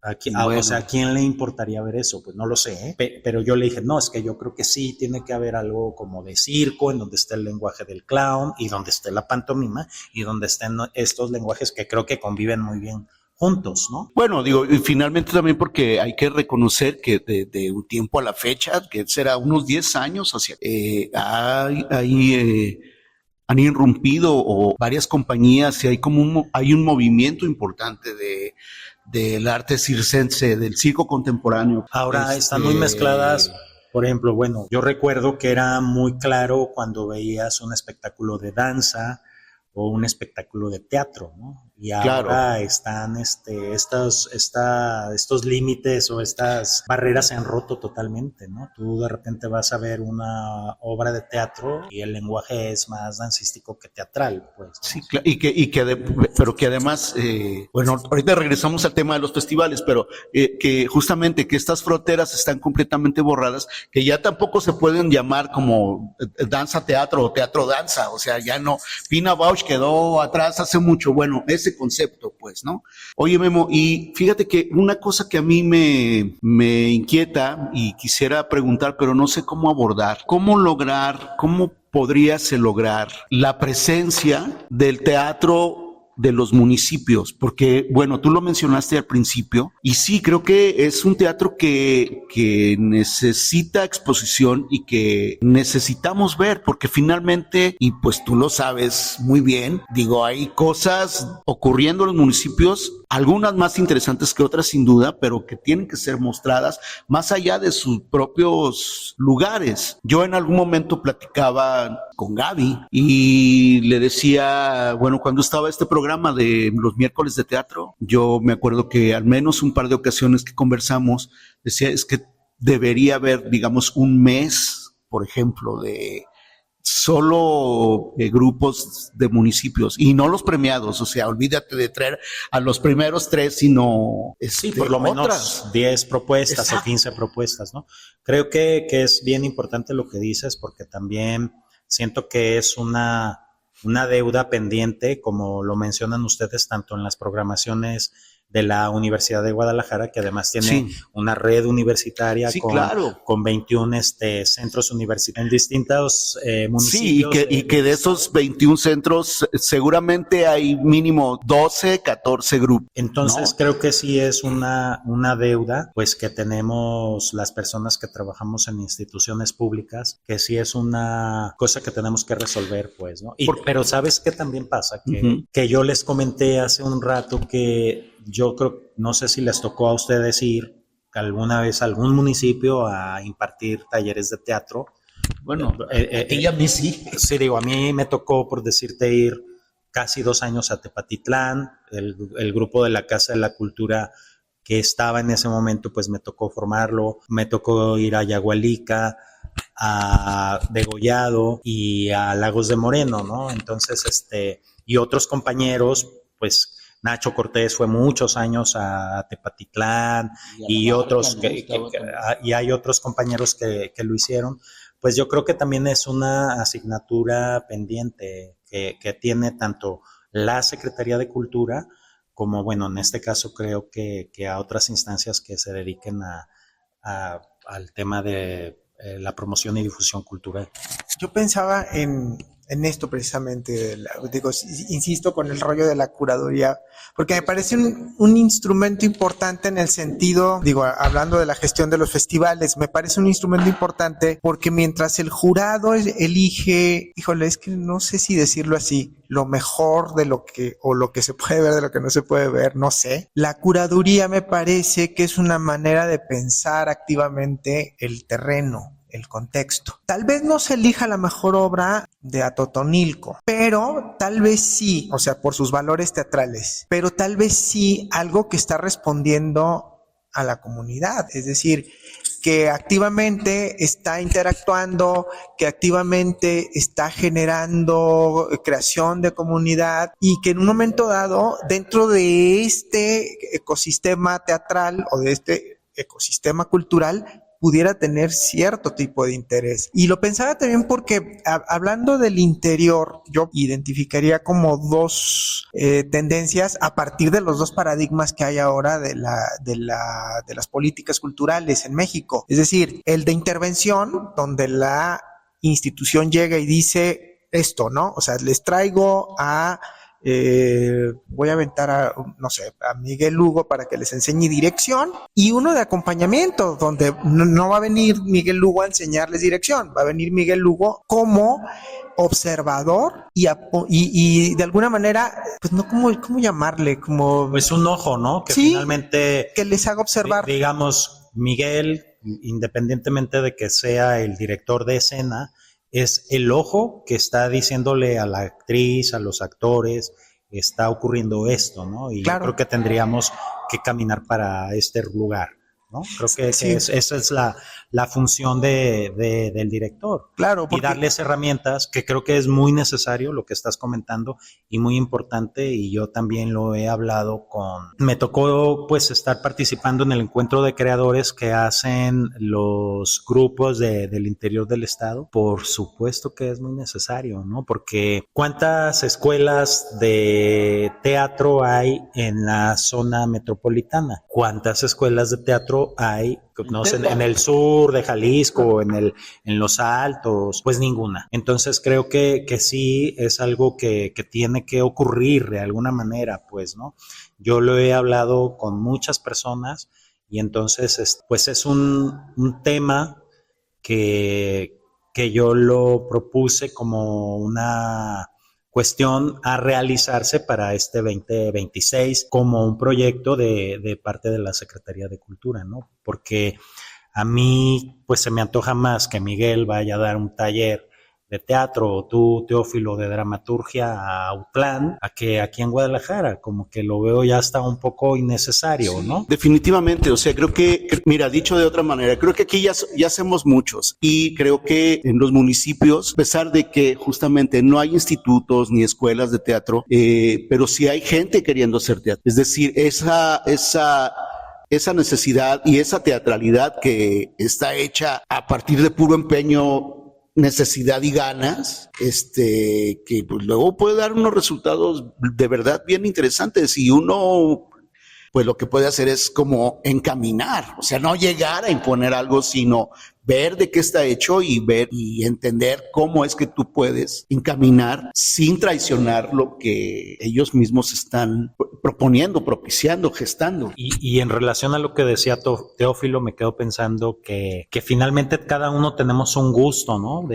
o sea, ¿a quién le importaría ver eso? Pues no lo sé, ¿eh? Pero yo le dije, no, es que yo creo que sí tiene que haber algo como de circo, en donde esté el lenguaje del clown y donde esté la pantomima y donde estén estos lenguajes que creo que conviven muy bien juntos, ¿no? Bueno, digo, y finalmente también porque hay que reconocer que de un tiempo a la fecha, que será unos 10 años hacia, han irrumpido varias compañías y hay un movimiento importante del arte circense, del circo contemporáneo. Ahora están muy mezcladas. Por ejemplo, bueno, yo recuerdo que era muy claro cuando veías un espectáculo de danza o un espectáculo de teatro, ¿no? Y ahora están estos límites o estas barreras se han roto totalmente, ¿no? Tú de repente vas a ver una obra de teatro y el lenguaje es más dancístico que teatral, pues, ¿no? Sí, pero que además, bueno, ahorita regresamos al tema de los festivales, pero que justamente que estas fronteras están completamente borradas, que ya tampoco se pueden llamar como danza teatro o teatro danza, o sea, ya no. Pina Bausch quedó atrás hace mucho, bueno, ese concepto, pues, ¿no? Oye, Memo, y fíjate que una cosa que a mí me inquieta y quisiera preguntar, pero no sé cómo abordar, cómo podríase lograr la presencia del teatro de los municipios, porque, bueno, tú lo mencionaste al principio, y sí, creo que es un teatro que necesita exposición y que necesitamos ver, porque finalmente, y pues tú lo sabes muy bien, digo, hay cosas ocurriendo en los municipios, algunas más interesantes que otras sin duda, pero que tienen que ser mostradas más allá de sus propios lugares. Yo en algún momento platicaba con Gaby y le decía, bueno, cuando estaba este programa de los miércoles de teatro, yo me acuerdo que al menos un par de ocasiones que conversamos, decía, es que debería haber, digamos, un mes, por ejemplo, de solo grupos de municipios y no los premiados, o sea, olvídate de traer a los primeros 3, sino sí, por lo menos otras 10 propuestas. Exacto. O 15 propuestas, ¿no? Creo que es bien importante lo que dices, porque también siento que es una deuda pendiente, como lo mencionan ustedes, tanto en las programaciones de la Universidad de Guadalajara, que además tiene una red universitaria con 21 centros universitarios en distintos municipios. Sí, y que de esos 21 centros seguramente hay mínimo 12, 14 grupos. Entonces, ¿no? Creo que sí es una deuda, pues, que tenemos las personas que trabajamos en instituciones públicas, que sí es una cosa que tenemos que resolver, pues, ¿no? Pero ¿sabes qué también pasa? Que yo les comenté hace un rato que yo creo, no sé si les tocó a ustedes ir alguna vez a algún municipio a impartir talleres de teatro. Bueno, y a mí sí. Sí, digo, a mí me tocó, por decirte, ir casi 2 años a Tepatitlán, el grupo de la Casa de la Cultura que estaba en ese momento, pues me tocó formarlo, me tocó ir a Yagualica, a Degollado y a Lagos de Moreno, ¿no? Entonces, y otros compañeros, pues Nacho Cortés fue muchos años a Tepatitlán y otros y hay otros compañeros que lo hicieron. Pues yo creo que también es una asignatura pendiente que tiene tanto la Secretaría de Cultura como, bueno, en este caso creo que a otras instancias que se dediquen al tema de la promoción y difusión cultural. Yo pensaba en esto precisamente, digo, insisto con el rollo de la curaduría, porque me parece un instrumento importante en el sentido, digo, hablando de la gestión de los festivales, me parece un instrumento importante porque mientras el jurado elige, híjole, es que no sé si decirlo así, lo mejor de lo que se puede ver de lo que no se puede ver, no sé. La curaduría me parece que es una manera de pensar activamente el terreno, el contexto. Tal vez no se elija la mejor obra de Atotonilco, pero tal vez sí, o sea, por sus valores teatrales, pero tal vez sí algo que está respondiendo a la comunidad, es decir, que activamente está interactuando, que activamente está generando creación de comunidad y que en un momento dado, dentro de este ecosistema teatral o de este ecosistema cultural, pudiera tener cierto tipo de interés. Y lo pensaba también porque hablando del interior, yo identificaría como 2 tendencias a partir de los 2 paradigmas que hay ahora de las políticas culturales en México. Es decir, el de intervención, donde la institución llega y dice esto, ¿no? O sea, les traigo voy a aventar a Miguel Lugo para que les enseñe dirección, y uno de acompañamiento, donde no va a venir Miguel Lugo a enseñarles dirección, va a venir Miguel Lugo como observador y de alguna manera, pues no, ¿cómo llamarle? Como pues un ojo, ¿no? Que sí, finalmente que les haga observar. Digamos, Miguel, independientemente de que sea el director de escena, es el ojo que está diciéndole a la actriz, a los actores, está ocurriendo esto, ¿no? Y claro, yo creo que tendríamos que caminar para este lugar, ¿no? Creo que sí, esa es la función del director. Claro, y darles herramientas, que creo que es muy necesario lo que estás comentando y muy importante, y yo también lo he hablado me tocó pues estar participando en el encuentro de creadores que hacen los grupos del interior del estado. Por supuesto que es muy necesario, ¿no? Porque ¿cuántas escuelas de teatro hay en la zona metropolitana? ¿Cuántas escuelas de teatro otro hay, no sé, en el sur de Jalisco, en los Altos, pues ninguna. Entonces creo que sí es algo que tiene que ocurrir de alguna manera, pues, ¿no? Yo lo he hablado con muchas personas y entonces, pues es un tema que yo lo propuse como una cuestión a realizarse para este 2026 como un proyecto de parte de la Secretaría de Cultura, ¿no? Porque a mí, pues se me antoja más que Miguel vaya a dar un taller de teatro o tú, Teófilo, de dramaturgia a Autlán, a que aquí en Guadalajara, como que lo veo ya hasta un poco innecesario, ¿no? Definitivamente, o sea, creo que, mira, dicho de otra manera, creo que aquí ya hacemos muchos y creo que en los municipios, a pesar de que justamente no hay institutos ni escuelas de teatro, pero sí hay gente queriendo hacer teatro. Es decir, esa necesidad y esa teatralidad que está hecha a partir de puro empeño, necesidad y ganas, que pues luego puede dar unos resultados de verdad bien interesantes y uno pues lo que puede hacer es como encaminar, o sea, no llegar a imponer algo, sino ver de qué está hecho y ver y entender cómo es que tú puedes encaminar sin traicionar lo que ellos mismos están proponiendo, propiciando, gestando. Y en relación a lo que decía Teófilo, me quedo pensando que finalmente cada uno tenemos un gusto, ¿no?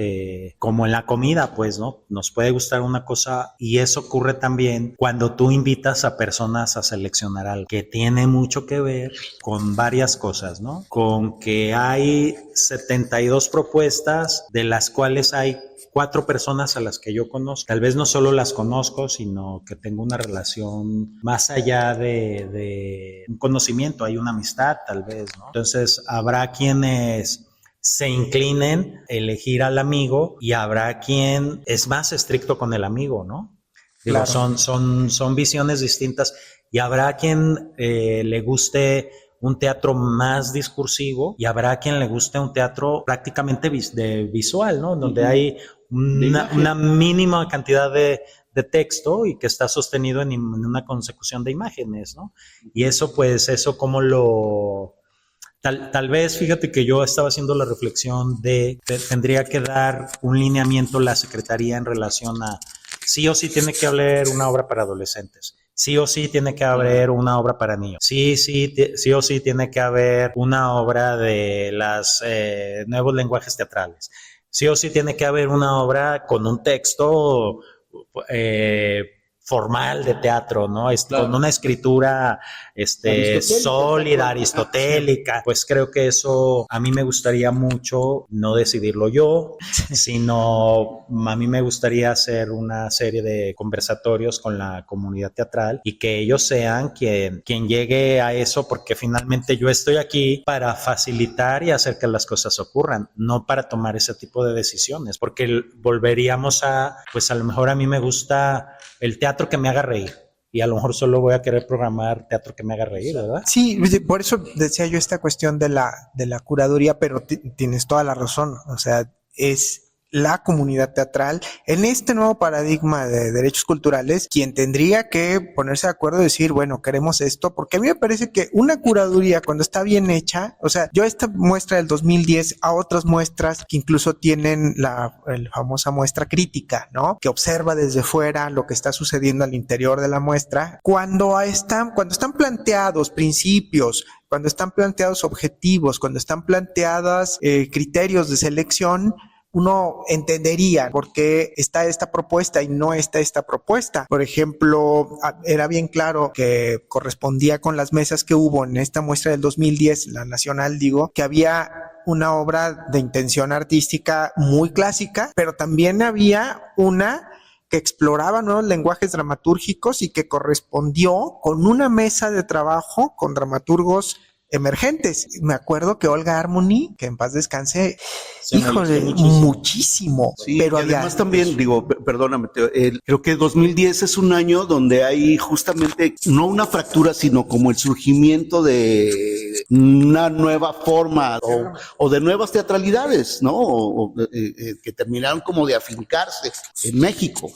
Como en la comida, pues, ¿no? Nos puede gustar una cosa y eso ocurre también cuando tú invitas a personas a seleccionar algo que tiene mucho que ver con varias cosas, ¿no? Con que hay 72 propuestas, de las cuales hay 4 personas a las que yo conozco. Tal vez no solo las conozco, sino que tengo una relación más allá de un conocimiento, hay una amistad tal vez, ¿no? Entonces habrá quienes se inclinen a elegir al amigo y habrá quien es más estricto con el amigo, ¿no? Digo, claro. Son visiones distintas y habrá quien le guste un teatro más discursivo y habrá quien le guste un teatro prácticamente visual, ¿no? Donde hay una mínima cantidad de texto y que está sostenido en una consecución de imágenes, ¿no? Y eso, pues, como lo... Tal vez, fíjate que yo estaba haciendo la reflexión tendría que dar un lineamiento la Secretaría en relación a sí o sí tiene que haber una obra para adolescentes. Sí o sí tiene que haber una obra para niños. Sí o sí tiene que haber una obra de los nuevos lenguajes teatrales. Sí o sí tiene que haber una obra con un texto formal de teatro, ¿no? Claro. Con una escritura sólida, aristotélica. Pues creo que eso a mí me gustaría mucho no decidirlo yo, sino a mí me gustaría hacer una serie de conversatorios con la comunidad teatral y que ellos sean quien llegue a eso, porque finalmente yo estoy aquí para facilitar y hacer que las cosas ocurran, no para tomar ese tipo de decisiones, porque volveríamos pues a lo mejor a mí me gusta el teatro que me haga reír. Y a lo mejor solo voy a querer programar teatro que me haga reír, ¿verdad? Sí, por eso decía yo esta cuestión de la curaduría, pero tienes toda la razón. O sea, es la comunidad teatral en este nuevo paradigma de derechos culturales quien tendría que ponerse de acuerdo y decir, bueno, queremos esto, porque a mí me parece que una curaduría cuando está bien hecha, o sea, yo esta muestra del 2010 a otras muestras que incluso tienen la famosa muestra crítica, ¿no? Que observa desde fuera lo que está sucediendo al interior de la muestra, cuando están planteados principios, cuando están planteados objetivos, cuando están planteadas criterios de selección, uno entendería por qué está esta propuesta y no está esta propuesta. Por ejemplo, era bien claro que correspondía con las mesas que hubo en esta muestra del 2010, la nacional, digo, que había una obra de intención artística muy clásica, pero también había una que exploraba nuevos lenguajes dramatúrgicos y que correspondió con una mesa de trabajo con dramaturgos emergentes. Me acuerdo que Olga Harmony, que en paz descanse, híjole, muchísimo. Sí, pero además también, digo, perdóname, creo que 2010 es un año donde hay justamente, no una fractura, sino como el surgimiento de una nueva forma o de nuevas teatralidades, ¿no? Que terminaron como de afincarse en México.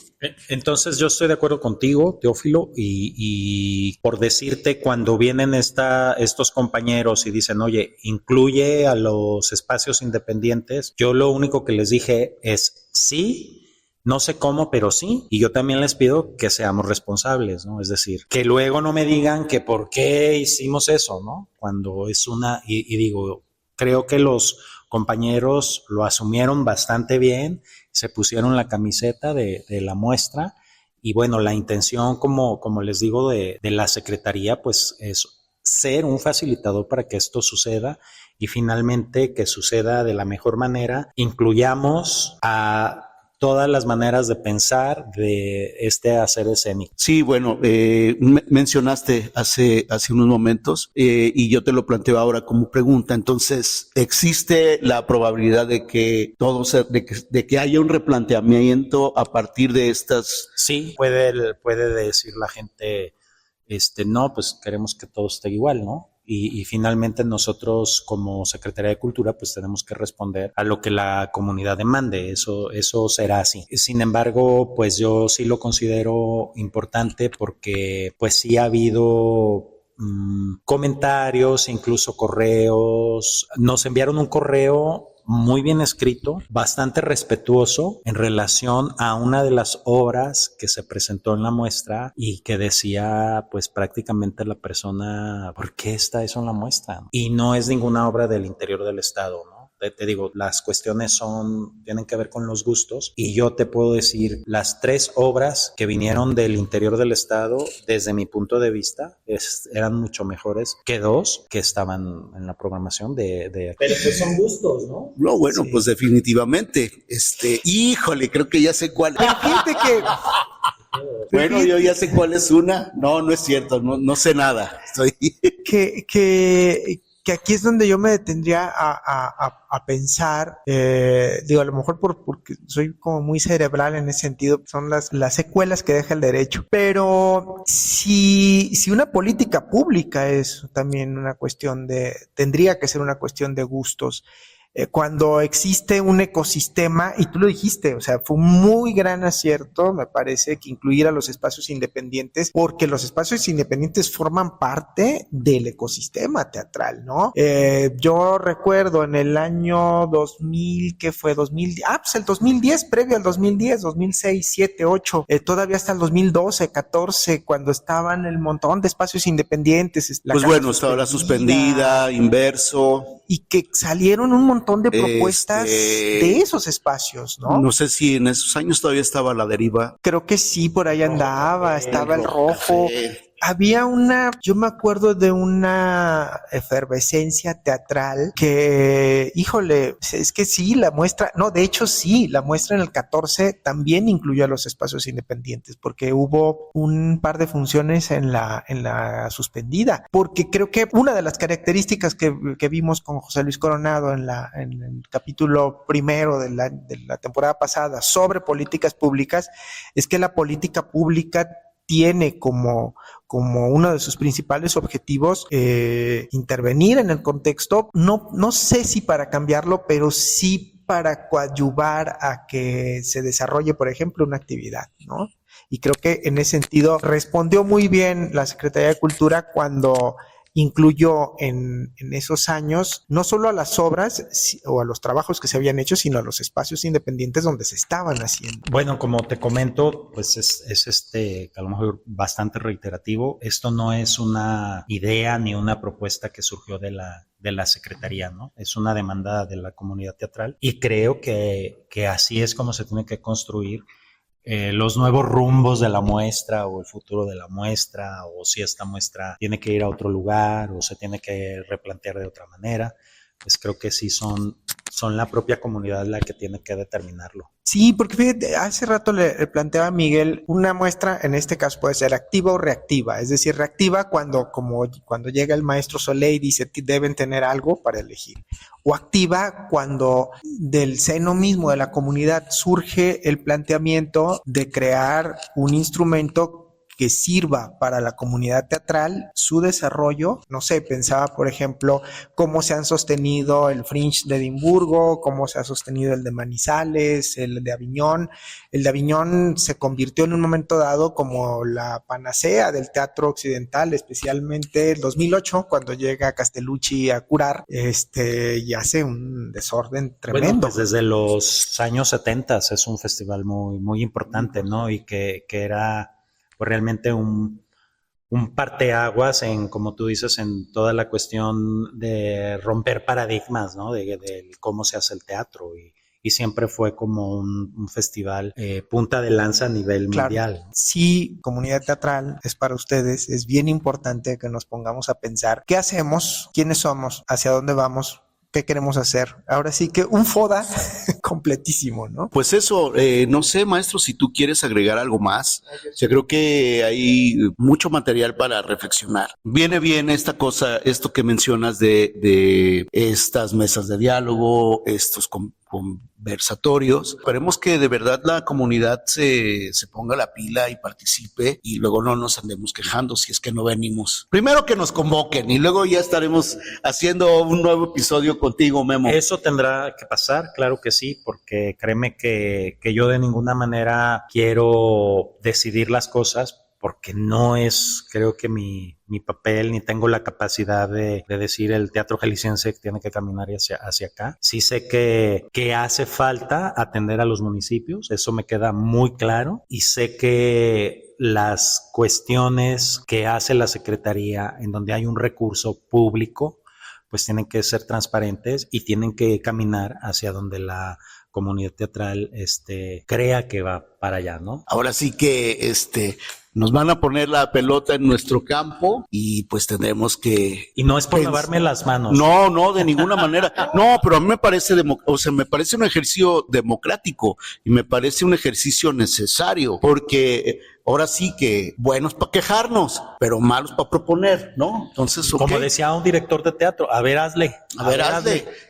Entonces yo estoy de acuerdo contigo, Teófilo, y por decirte, cuando vienen estos compañeros compañeros y dicen, oye, incluye a los espacios independientes, yo lo único que les dije es sí. No sé cómo, pero sí. Y yo también les pido que seamos responsables, ¿no? Es decir, que luego no me digan que por qué hicimos eso, ¿no? Cuando es y digo, creo que los compañeros lo asumieron bastante bien, se pusieron la camiseta de la muestra y bueno, la intención, como les digo, de la Secretaría, pues es ser un facilitador para que esto suceda y finalmente que suceda de la mejor manera. Incluyamos a todas las maneras de pensar de este hacer escénico. Sí, bueno, mencionaste hace unos momentos y yo te lo planteo ahora como pregunta. Entonces, ¿existe la probabilidad de que de que haya un replanteamiento a partir de estas? Sí, puede decir la gente, no, pues queremos que todo esté igual, ¿no? Y finalmente nosotros como Secretaría de Cultura pues tenemos que responder a lo que la comunidad demande, eso será así. Sin embargo, pues yo sí lo considero importante porque pues sí ha habido comentarios, incluso correos. Nos enviaron un correo muy bien escrito, bastante respetuoso en relación a una de las obras que se presentó en la muestra y que decía pues prácticamente la persona, ¿por qué está eso en la muestra? Y no es ninguna obra del interior del estado, ¿no? Te digo, las cuestiones tienen que ver con los gustos y yo te puedo decir, las 3 obras que vinieron del interior del estado, desde mi punto de vista, eran mucho mejores que 2 que estaban en la programación de... Pero pues son gustos, ¿no? No, bueno, sí. Pues definitivamente. Híjole, creo que ya sé cuál. Fíjate que... Bueno, yo ya sé cuál es una. No es cierto, no sé nada. Que aquí es donde yo me detendría a pensar, digo, a lo mejor porque soy como muy cerebral en ese sentido, son las secuelas que deja el derecho, pero si una política pública es también una cuestión tendría que ser una cuestión de gustos. Cuando existe un ecosistema, y tú lo dijiste, o sea, fue un muy gran acierto, me parece, que incluir a los espacios independientes, porque los espacios independientes forman parte del ecosistema teatral, ¿no? Yo recuerdo en el año 2000, ¿qué fue? Pues el 2010, previo al 2010, 2006, 7, 8, todavía hasta el 2012, 14, cuando estaban el montón de espacios independientes. Pues bueno, estaba la Suspendida, Inverso. Y que salieron un montón de propuestas de esos espacios, ¿no? No sé si en esos años todavía estaba La Deriva. Creo que sí, por ahí andaba, estaba el Rojo. Había yo me acuerdo de una efervescencia teatral que, híjole, es que sí, la muestra en el 14 también incluyó a los espacios independientes, porque hubo un par de funciones en la Suspendida, porque creo que una de las características que vimos con José Luis Coronado en el capítulo primero de la temporada pasada sobre políticas públicas, es que la política pública tiene como uno de sus principales objetivos intervenir en el contexto, no sé si para cambiarlo, pero sí para coadyuvar a que se desarrolle, por ejemplo, una actividad, ¿no? Y creo que en ese sentido respondió muy bien la Secretaría de Cultura cuando incluyó en esos años no solo a las obras o a los trabajos que se habían hecho, sino a los espacios independientes donde se estaban haciendo. Bueno, como te comento, pues es a lo mejor bastante reiterativo. Esto no es una idea ni una propuesta que surgió de la Secretaría, ¿no? Es una demanda de la comunidad teatral y creo que así es como se tiene que construir los nuevos rumbos de la muestra o el futuro de la muestra, o si esta muestra tiene que ir a otro lugar o se tiene que replantear de otra manera, pues creo que sí son la propia comunidad la que tiene que determinarlo. Sí, porque fíjate, hace rato le planteaba a Miguel, una muestra en este caso puede ser activa o reactiva, es decir, reactiva cuando llega el maestro Solé y dice que deben tener algo para elegir, o activa cuando del seno mismo de la comunidad surge el planteamiento de crear un instrumento que sirva para la comunidad teatral, su desarrollo. No sé, pensaba, por ejemplo, cómo se han sostenido el Fringe de Edimburgo, cómo se ha sostenido el de Manizales, el de Aviñón. El de Aviñón se convirtió en un momento dado como la panacea del teatro occidental, especialmente el 2008, cuando llega Castellucci a curar, y hace un desorden tremendo. Bueno, pues desde los años 70 es un festival muy, muy importante, ¿no? Y que era pues realmente un parteaguas en, como tú dices, en toda la cuestión de romper paradigmas, ¿no? De cómo se hace el teatro y siempre fue como un festival punta de lanza a nivel mundial. Sí, comunidad teatral es para ustedes, es bien importante que nos pongamos a pensar qué hacemos, quiénes somos, hacia dónde vamos, qué queremos hacer. Ahora sí que un FODA completísimo, ¿no? Pues eso, no sé, maestro, si tú quieres agregar algo más. Yo creo que hay mucho material para reflexionar. Viene bien esta cosa, esto que mencionas de estas mesas de diálogo, estos conversatorios. Esperemos que de verdad la comunidad se ponga la pila y participe y luego no nos andemos quejando si es que no venimos. Primero que nos convoquen y luego ya estaremos haciendo un nuevo episodio contigo, Memo. Eso tendrá que pasar, claro que sí, porque créeme que yo de ninguna manera quiero decidir las cosas, porque no es, creo que mi papel, ni tengo la capacidad de decir el teatro jalisciense tiene que caminar hacia acá. Sí sé que hace falta atender a los municipios, eso me queda muy claro, y sé que las cuestiones que hace la Secretaría en donde hay un recurso público, pues tienen que ser transparentes y tienen que caminar hacia donde la comunidad teatral crea que va para allá, ¿no? Ahora sí que nos van a poner la pelota en nuestro campo y pues tendremos que... Y no es por lavarme las manos. No, de ninguna manera. No, pero a mí me parece, me parece un ejercicio democrático y me parece un ejercicio necesario, porque ahora sí que buenos para quejarnos, pero malos para proponer, ¿no? Entonces, okay. Como decía un director de teatro, a ver, hazle.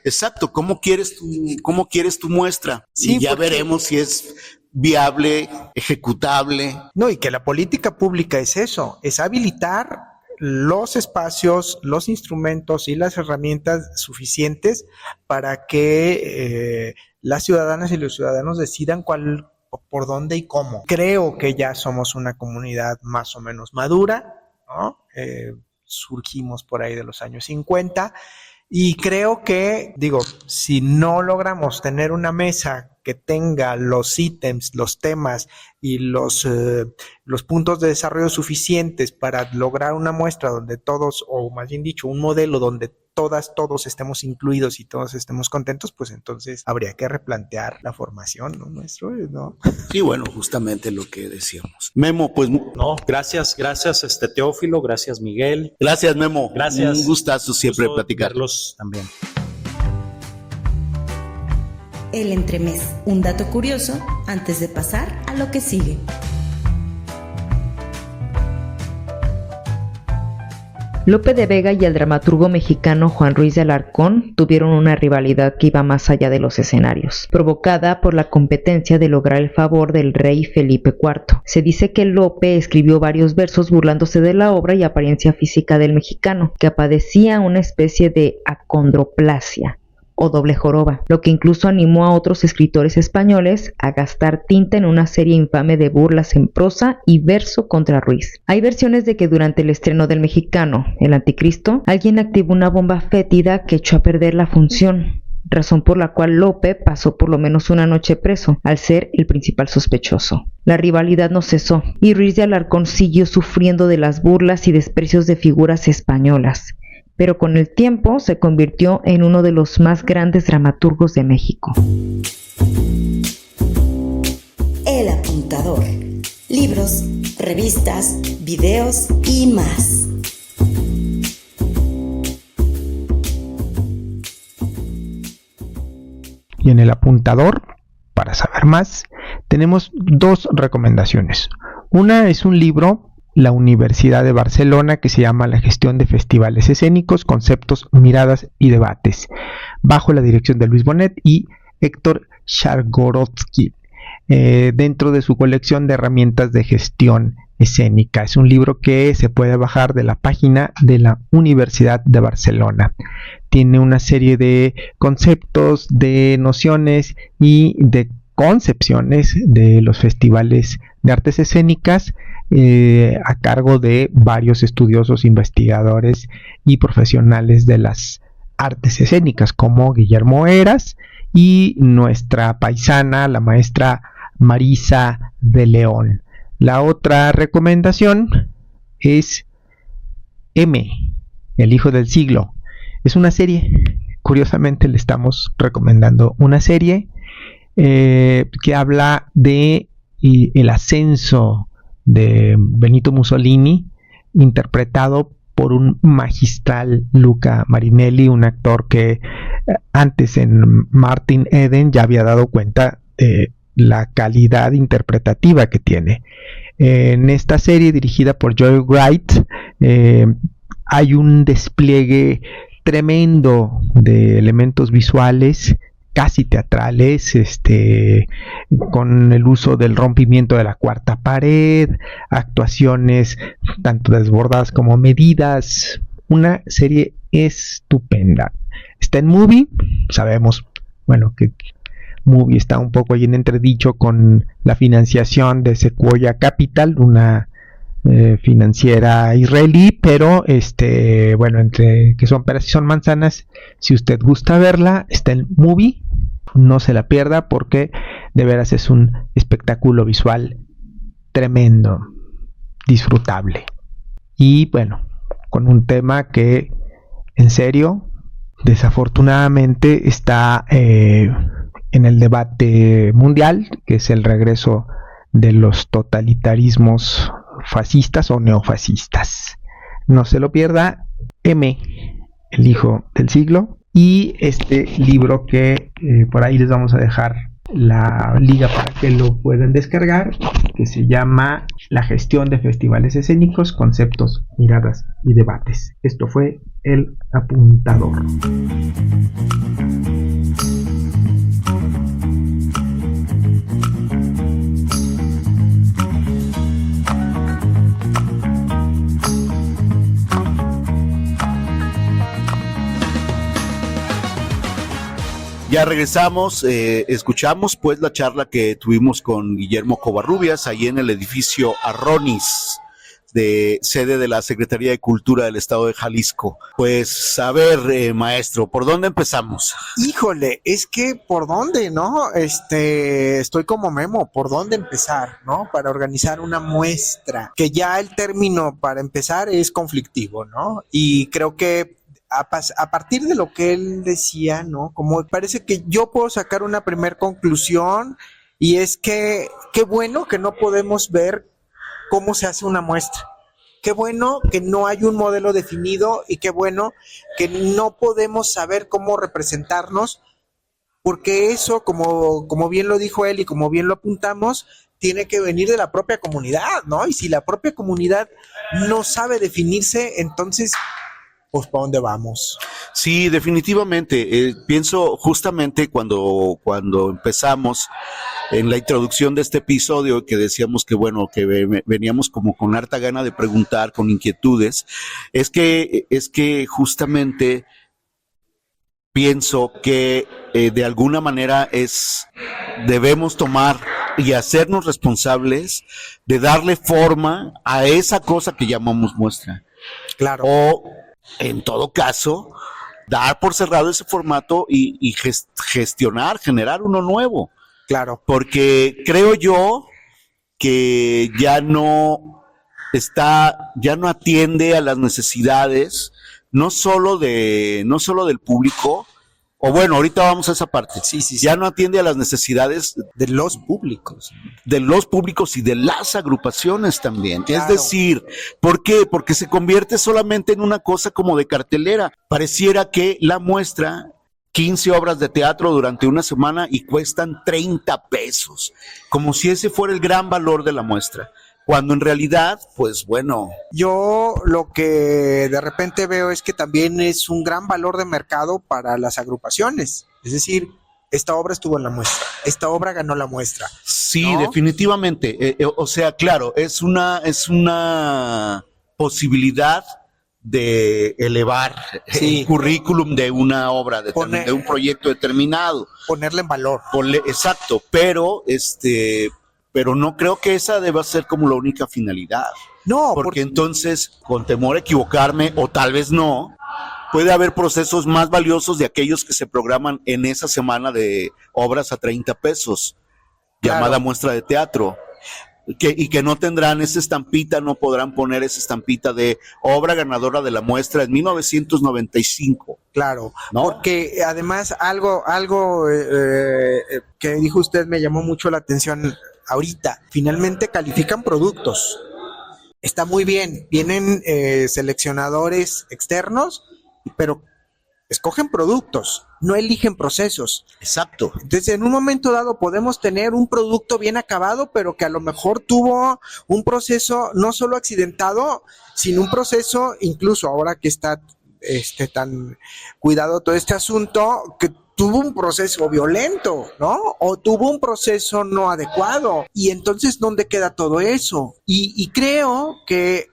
Exacto, ¿cómo quieres tu muestra? Sí, y ya veremos si es viable, ejecutable. No, y que la política pública es eso, es habilitar los espacios, los instrumentos y las herramientas suficientes para que las ciudadanas y los ciudadanos decidan por dónde y cómo. Creo que ya somos una comunidad más o menos madura, ¿no? Surgimos por ahí de los años 50 y creo que, si no logramos tener una mesa que tenga los ítems, los temas y los puntos de desarrollo suficientes para lograr una muestra donde todos, o más bien dicho, un modelo donde todos estemos incluidos y todos estemos contentos, pues entonces habría que replantear la formación, ¿no, maestro? ¿No? Sí, bueno, justamente lo que decíamos. Memo, pues... No, gracias, Teófilo, gracias, Miguel. Gracias, Memo. Gracias. Un gustazo siempre platicar. Verlos también. El entremés, un dato curioso antes de pasar a lo que sigue. Lope de Vega y el dramaturgo mexicano Juan Ruiz de Alarcón tuvieron una rivalidad que iba más allá de los escenarios, provocada por la competencia de lograr el favor del rey Felipe IV. Se dice que Lope escribió varios versos burlándose de la obra y apariencia física del mexicano, que padecía una especie de acondroplasia o doble joroba, lo que incluso animó a otros escritores españoles a gastar tinta en una serie infame de burlas en prosa y verso contra Ruiz. Hay versiones de que durante el estreno del mexicano, El Anticristo, alguien activó una bomba fétida que echó a perder la función, razón por la cual Lope pasó por lo menos una noche preso, al ser el principal sospechoso. La rivalidad no cesó, y Ruiz de Alarcón siguió sufriendo de las burlas y desprecios de figuras españolas, pero con el tiempo se convirtió en uno de los más grandes dramaturgos de México. El Apuntador. Libros, revistas, videos y más. Y en El Apuntador, para saber más, tenemos dos recomendaciones. Una es un libro, la Universidad de Barcelona, que se llama La gestión de festivales escénicos, conceptos, miradas y debates, bajo la dirección de Luis Bonet y Héctor Chargorotsky, dentro de su colección de herramientas de gestión escénica. Es un libro que se puede bajar de la página de la Universidad de Barcelona. Tiene una serie de conceptos, de nociones y de concepciones de los festivales de artes escénicas a cargo de varios estudiosos, investigadores y profesionales de las artes escénicas, como Guillermo Heras y nuestra paisana, la maestra Marisa de León. La otra recomendación es M, el hijo del siglo. Es una serie. Curiosamente le estamos recomendando una serie que habla de el ascenso de Benito Mussolini, interpretado por un magistral Luca Marinelli, un actor que antes en Martin Eden ya había dado cuenta de la calidad interpretativa que tiene. En esta serie dirigida por Joy Wright hay un despliegue tremendo de elementos visuales, casi teatrales, con el uso del rompimiento de la cuarta pared, actuaciones tanto desbordadas como medidas. Una serie estupenda. Está en Movie. Sabemos, bueno, que Movie está un poco ahí en entredicho con la financiación de Sequoia Capital, una financiera israelí, pero bueno, entre que son peras y son manzanas, si usted gusta verla, está en Movie, no se la pierda porque de veras es un espectáculo visual tremendo, disfrutable. Y bueno, con un tema que en serio, desafortunadamente está en el debate mundial, que es el regreso de los totalitarismos fascistas o neofascistas. No se lo pierda, M, el hijo del siglo, y este libro que por ahí les vamos a dejar la liga para que lo puedan descargar, que se llama La gestión de festivales escénicos, conceptos, miradas y debates. Esto fue El Apuntador. Ya regresamos, escuchamos pues la charla que tuvimos con Guillermo Covarrubias ahí en el edificio Arronis, de sede de la Secretaría de Cultura del Estado de Jalisco. Pues a ver, maestro, ¿por dónde empezamos? Híjole, es que ¿por dónde, no? Estoy como Memo, ¿por dónde empezar, no? Para organizar una muestra, que ya el término para empezar es conflictivo, ¿no? Y creo que a partir de lo que él decía, ¿no? Como parece que yo puedo sacar una primer conclusión, y es que qué bueno que no podemos ver cómo se hace una muestra. Qué bueno que no hay un modelo definido, y qué bueno que no podemos saber cómo representarnos, porque eso, como bien lo dijo él y como bien lo apuntamos, tiene que venir de la propia comunidad, ¿no? Y si la propia comunidad no sabe definirse, entonces pues ¿para dónde vamos? Sí, definitivamente. Pienso justamente cuando empezamos en la introducción de este episodio, que decíamos que bueno, que veníamos como con harta gana de preguntar, con inquietudes, es que justamente pienso que de alguna manera debemos tomar y hacernos responsables de darle forma a esa cosa que llamamos muestra. Claro. O en todo caso, dar por cerrado ese formato y gestionar, generar uno nuevo. Claro. Porque creo yo que ya no atiende a las necesidades, no solo del público, o bueno, ahorita vamos a esa parte. Sí. Ya no atiende a las necesidades de los públicos y de las agrupaciones también. Claro. Es decir, ¿por qué? Porque se convierte solamente en una cosa como de cartelera. Pareciera que la muestra, 15 obras de teatro durante una semana y cuestan 30 pesos, como si ese fuera el gran valor de la muestra. Cuando en realidad, pues bueno. Yo lo que de repente veo es que también es un gran valor de mercado para las agrupaciones. Es decir, esta obra estuvo en la muestra, esta obra ganó la muestra. Sí, ¿no? definitivamente. O sea, claro, es una posibilidad de elevar Sí. el currículum de una obra, de un proyecto determinado. Ponerle en valor. Exacto, pero no creo que esa deba ser como la única finalidad. No, porque entonces, con temor a equivocarme, o tal vez no, puede haber procesos más valiosos de aquellos que se programan en esa semana de obras a 30 pesos, claro, llamada muestra de teatro. Y que no tendrán esa estampita, no podrán poner esa estampita de obra ganadora de la muestra en 1995. Claro, ¿no? Porque además algo que dijo usted me llamó mucho la atención ahorita. Finalmente califican productos. Está muy bien, vienen seleccionadores externos, pero escogen productos, no eligen procesos. Exacto. Entonces, en un momento dado podemos tener un producto bien acabado, pero que a lo mejor tuvo un proceso no solo accidentado, sino un proceso, incluso ahora que está tan cuidado todo este asunto, que tuvo un proceso violento, ¿no? O tuvo un proceso no adecuado. Y entonces, ¿dónde queda todo eso? Y creo que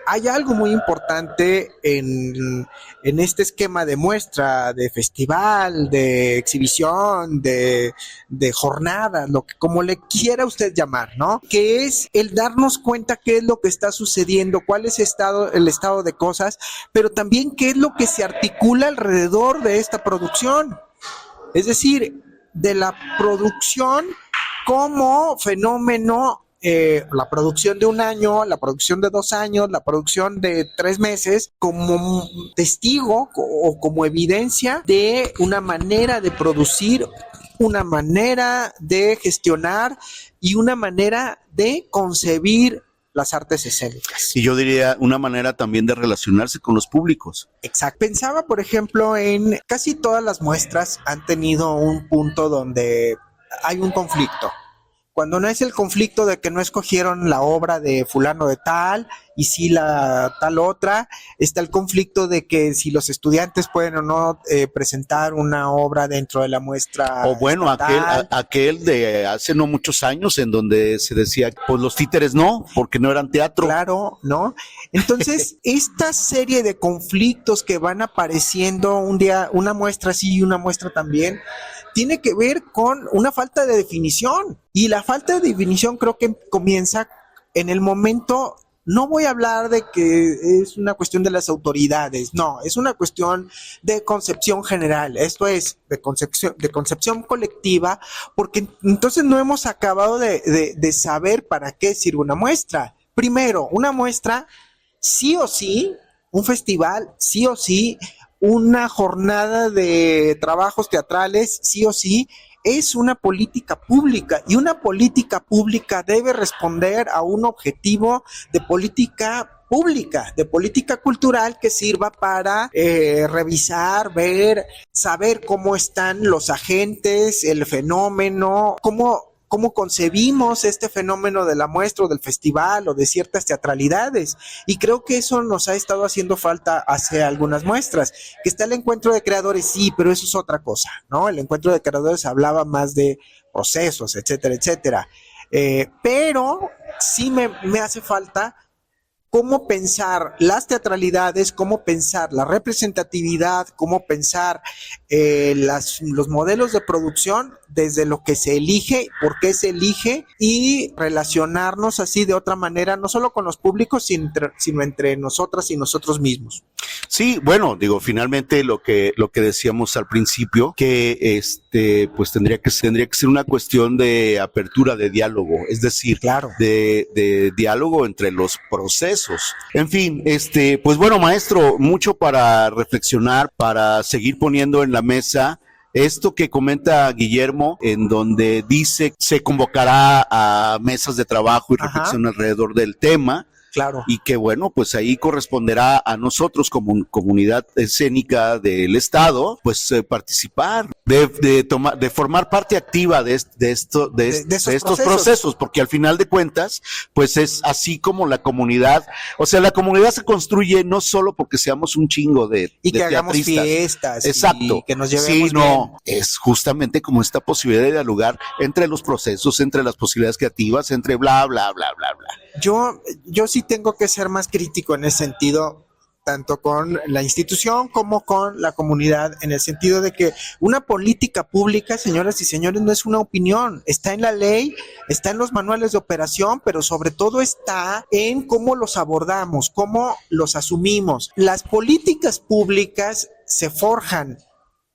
hay algo muy importante en este esquema de muestra, de festival, de exhibición, de jornada, como le quiera usted llamar, ¿no? Que es el darnos cuenta qué es lo que está sucediendo, cuál es el estado de cosas, pero también qué es lo que se articula alrededor de esta producción. Es decir, de la producción como fenómeno, la producción de un año, la producción de 2 años, la producción de 3 meses, como testigo o como evidencia de una manera de producir, una manera de gestionar y una manera de concebir las artes escénicas. Y yo diría una manera también de relacionarse con los públicos. Exacto. Pensaba, por ejemplo, en casi todas las muestras han tenido un punto donde hay un conflicto. Cuando no es el conflicto de que no escogieron la obra de fulano de tal y sí la tal otra, está el conflicto de que si los estudiantes pueden o no presentar una obra dentro de la muestra. O bueno, aquel de hace no muchos años en donde se decía, pues los títeres no, porque no eran teatro. Claro, ¿no? Entonces, esta serie de conflictos que van apareciendo un día, una muestra sí y una muestra también, tiene que ver con una falta de definición. Y la falta de definición creo que comienza en el momento, no voy a hablar de que es una cuestión de las autoridades, no, es una cuestión de concepción general, esto es, de concepción colectiva, porque entonces no hemos acabado de saber para qué sirve una muestra. Primero, una muestra, sí o sí, un festival, sí o sí, una jornada de trabajos teatrales, sí o sí, es una política pública y una política pública debe responder a un objetivo de política pública, de política cultural que sirva para revisar, ver, saber cómo están los agentes, el fenómeno, cómo concebimos este fenómeno de la muestra o del festival o de ciertas teatralidades. Y creo que eso nos ha estado haciendo falta hace algunas muestras. Que está el encuentro de creadores, sí, pero eso es otra cosa, ¿no? El encuentro de creadores hablaba más de procesos, etcétera, etcétera. Pero sí me hace falta cómo pensar las teatralidades, cómo pensar la representatividad, cómo pensar los modelos de producción desde lo que se elige, por qué se elige y relacionarnos así de otra manera, no solo con los públicos, sino entre nosotras y nosotros mismos. Sí, bueno, digo, finalmente lo que decíamos al principio, que pues tendría que ser una cuestión de apertura de diálogo, es decir, claro, de diálogo entre los procesos. En fin, pues bueno, maestro, mucho para reflexionar, para seguir poniendo en la mesa esto que comenta Guillermo, en donde dice se convocará a mesas de trabajo y reflexión alrededor del tema. Claro. Y que bueno, pues ahí corresponderá a nosotros como comunidad escénica del Estado, pues participar, de formar parte activa de estos procesos, porque al final de cuentas, pues es así como la comunidad, o sea, la comunidad se construye no solo porque seamos un chingo de que hagamos teatristas. fiestas, exacto, y que nos llevemos sino es justamente como esta posibilidad de dialogar entre los procesos, entre las posibilidades creativas, entre bla, bla, bla, bla, bla. Yo sí tengo que ser más crítico en ese sentido, tanto con la institución como con la comunidad, en el sentido de que una política pública, señoras y señores, no es una opinión, está en la ley, está en los manuales de operación, pero sobre todo está en cómo los abordamos, cómo los asumimos. Las políticas públicas se forjan,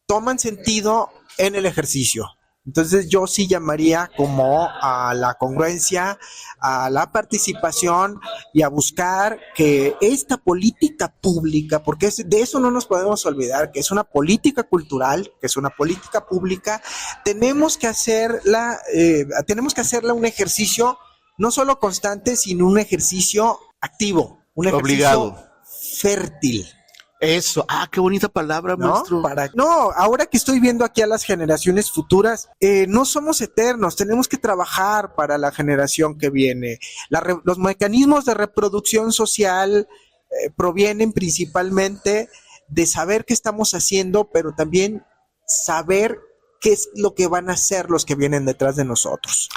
toman sentido en el ejercicio. Entonces yo sí llamaría como a la congruencia, a la participación y a buscar que esta política pública, porque de eso no nos podemos olvidar, que es una política cultural, que es una política pública, tenemos que hacerla un ejercicio no solo constante, sino un ejercicio activo, un ejercicio obligado, fértil. Eso, qué bonita palabra, maestro. Ahora que estoy viendo aquí a las generaciones futuras, no somos eternos, tenemos que trabajar para la generación que viene. Los mecanismos de reproducción social provienen principalmente de saber qué estamos haciendo, pero también saber qué es lo que van a hacer los que vienen detrás de nosotros.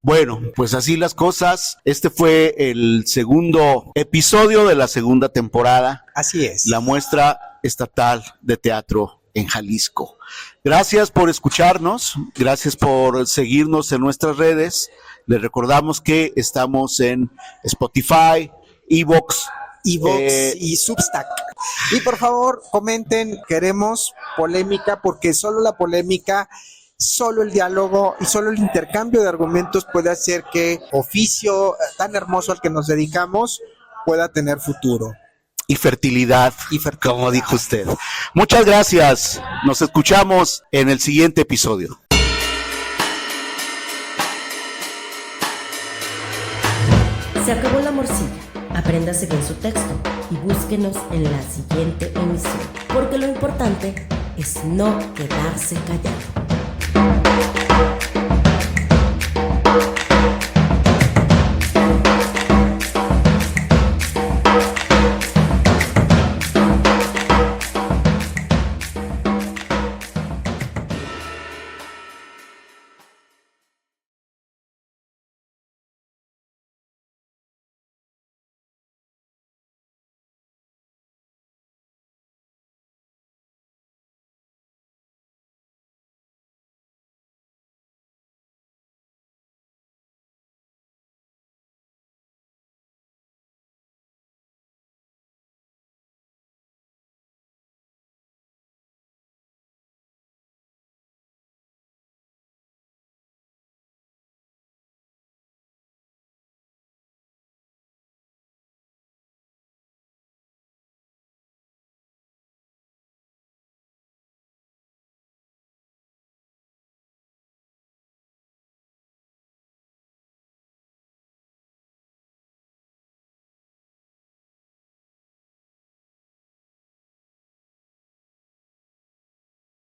Bueno, pues así las cosas. Este fue el segundo episodio de la segunda temporada. Así es. La muestra estatal de teatro en Jalisco. Gracias por escucharnos, gracias por seguirnos en nuestras redes. Les recordamos que estamos en Spotify, Evox y Substack. Y por favor, comenten, queremos polémica, porque solo la polémica, solo el diálogo y solo el intercambio de argumentos puede hacer que oficio tan hermoso al que nos dedicamos pueda tener futuro. Y fertilidad, como dijo usted. Muchas gracias. Nos escuchamos en el siguiente episodio. Se acabó la morcilla. Apréndase bien su texto y búsquenos en la siguiente emisión, porque lo importante es no quedarse callado.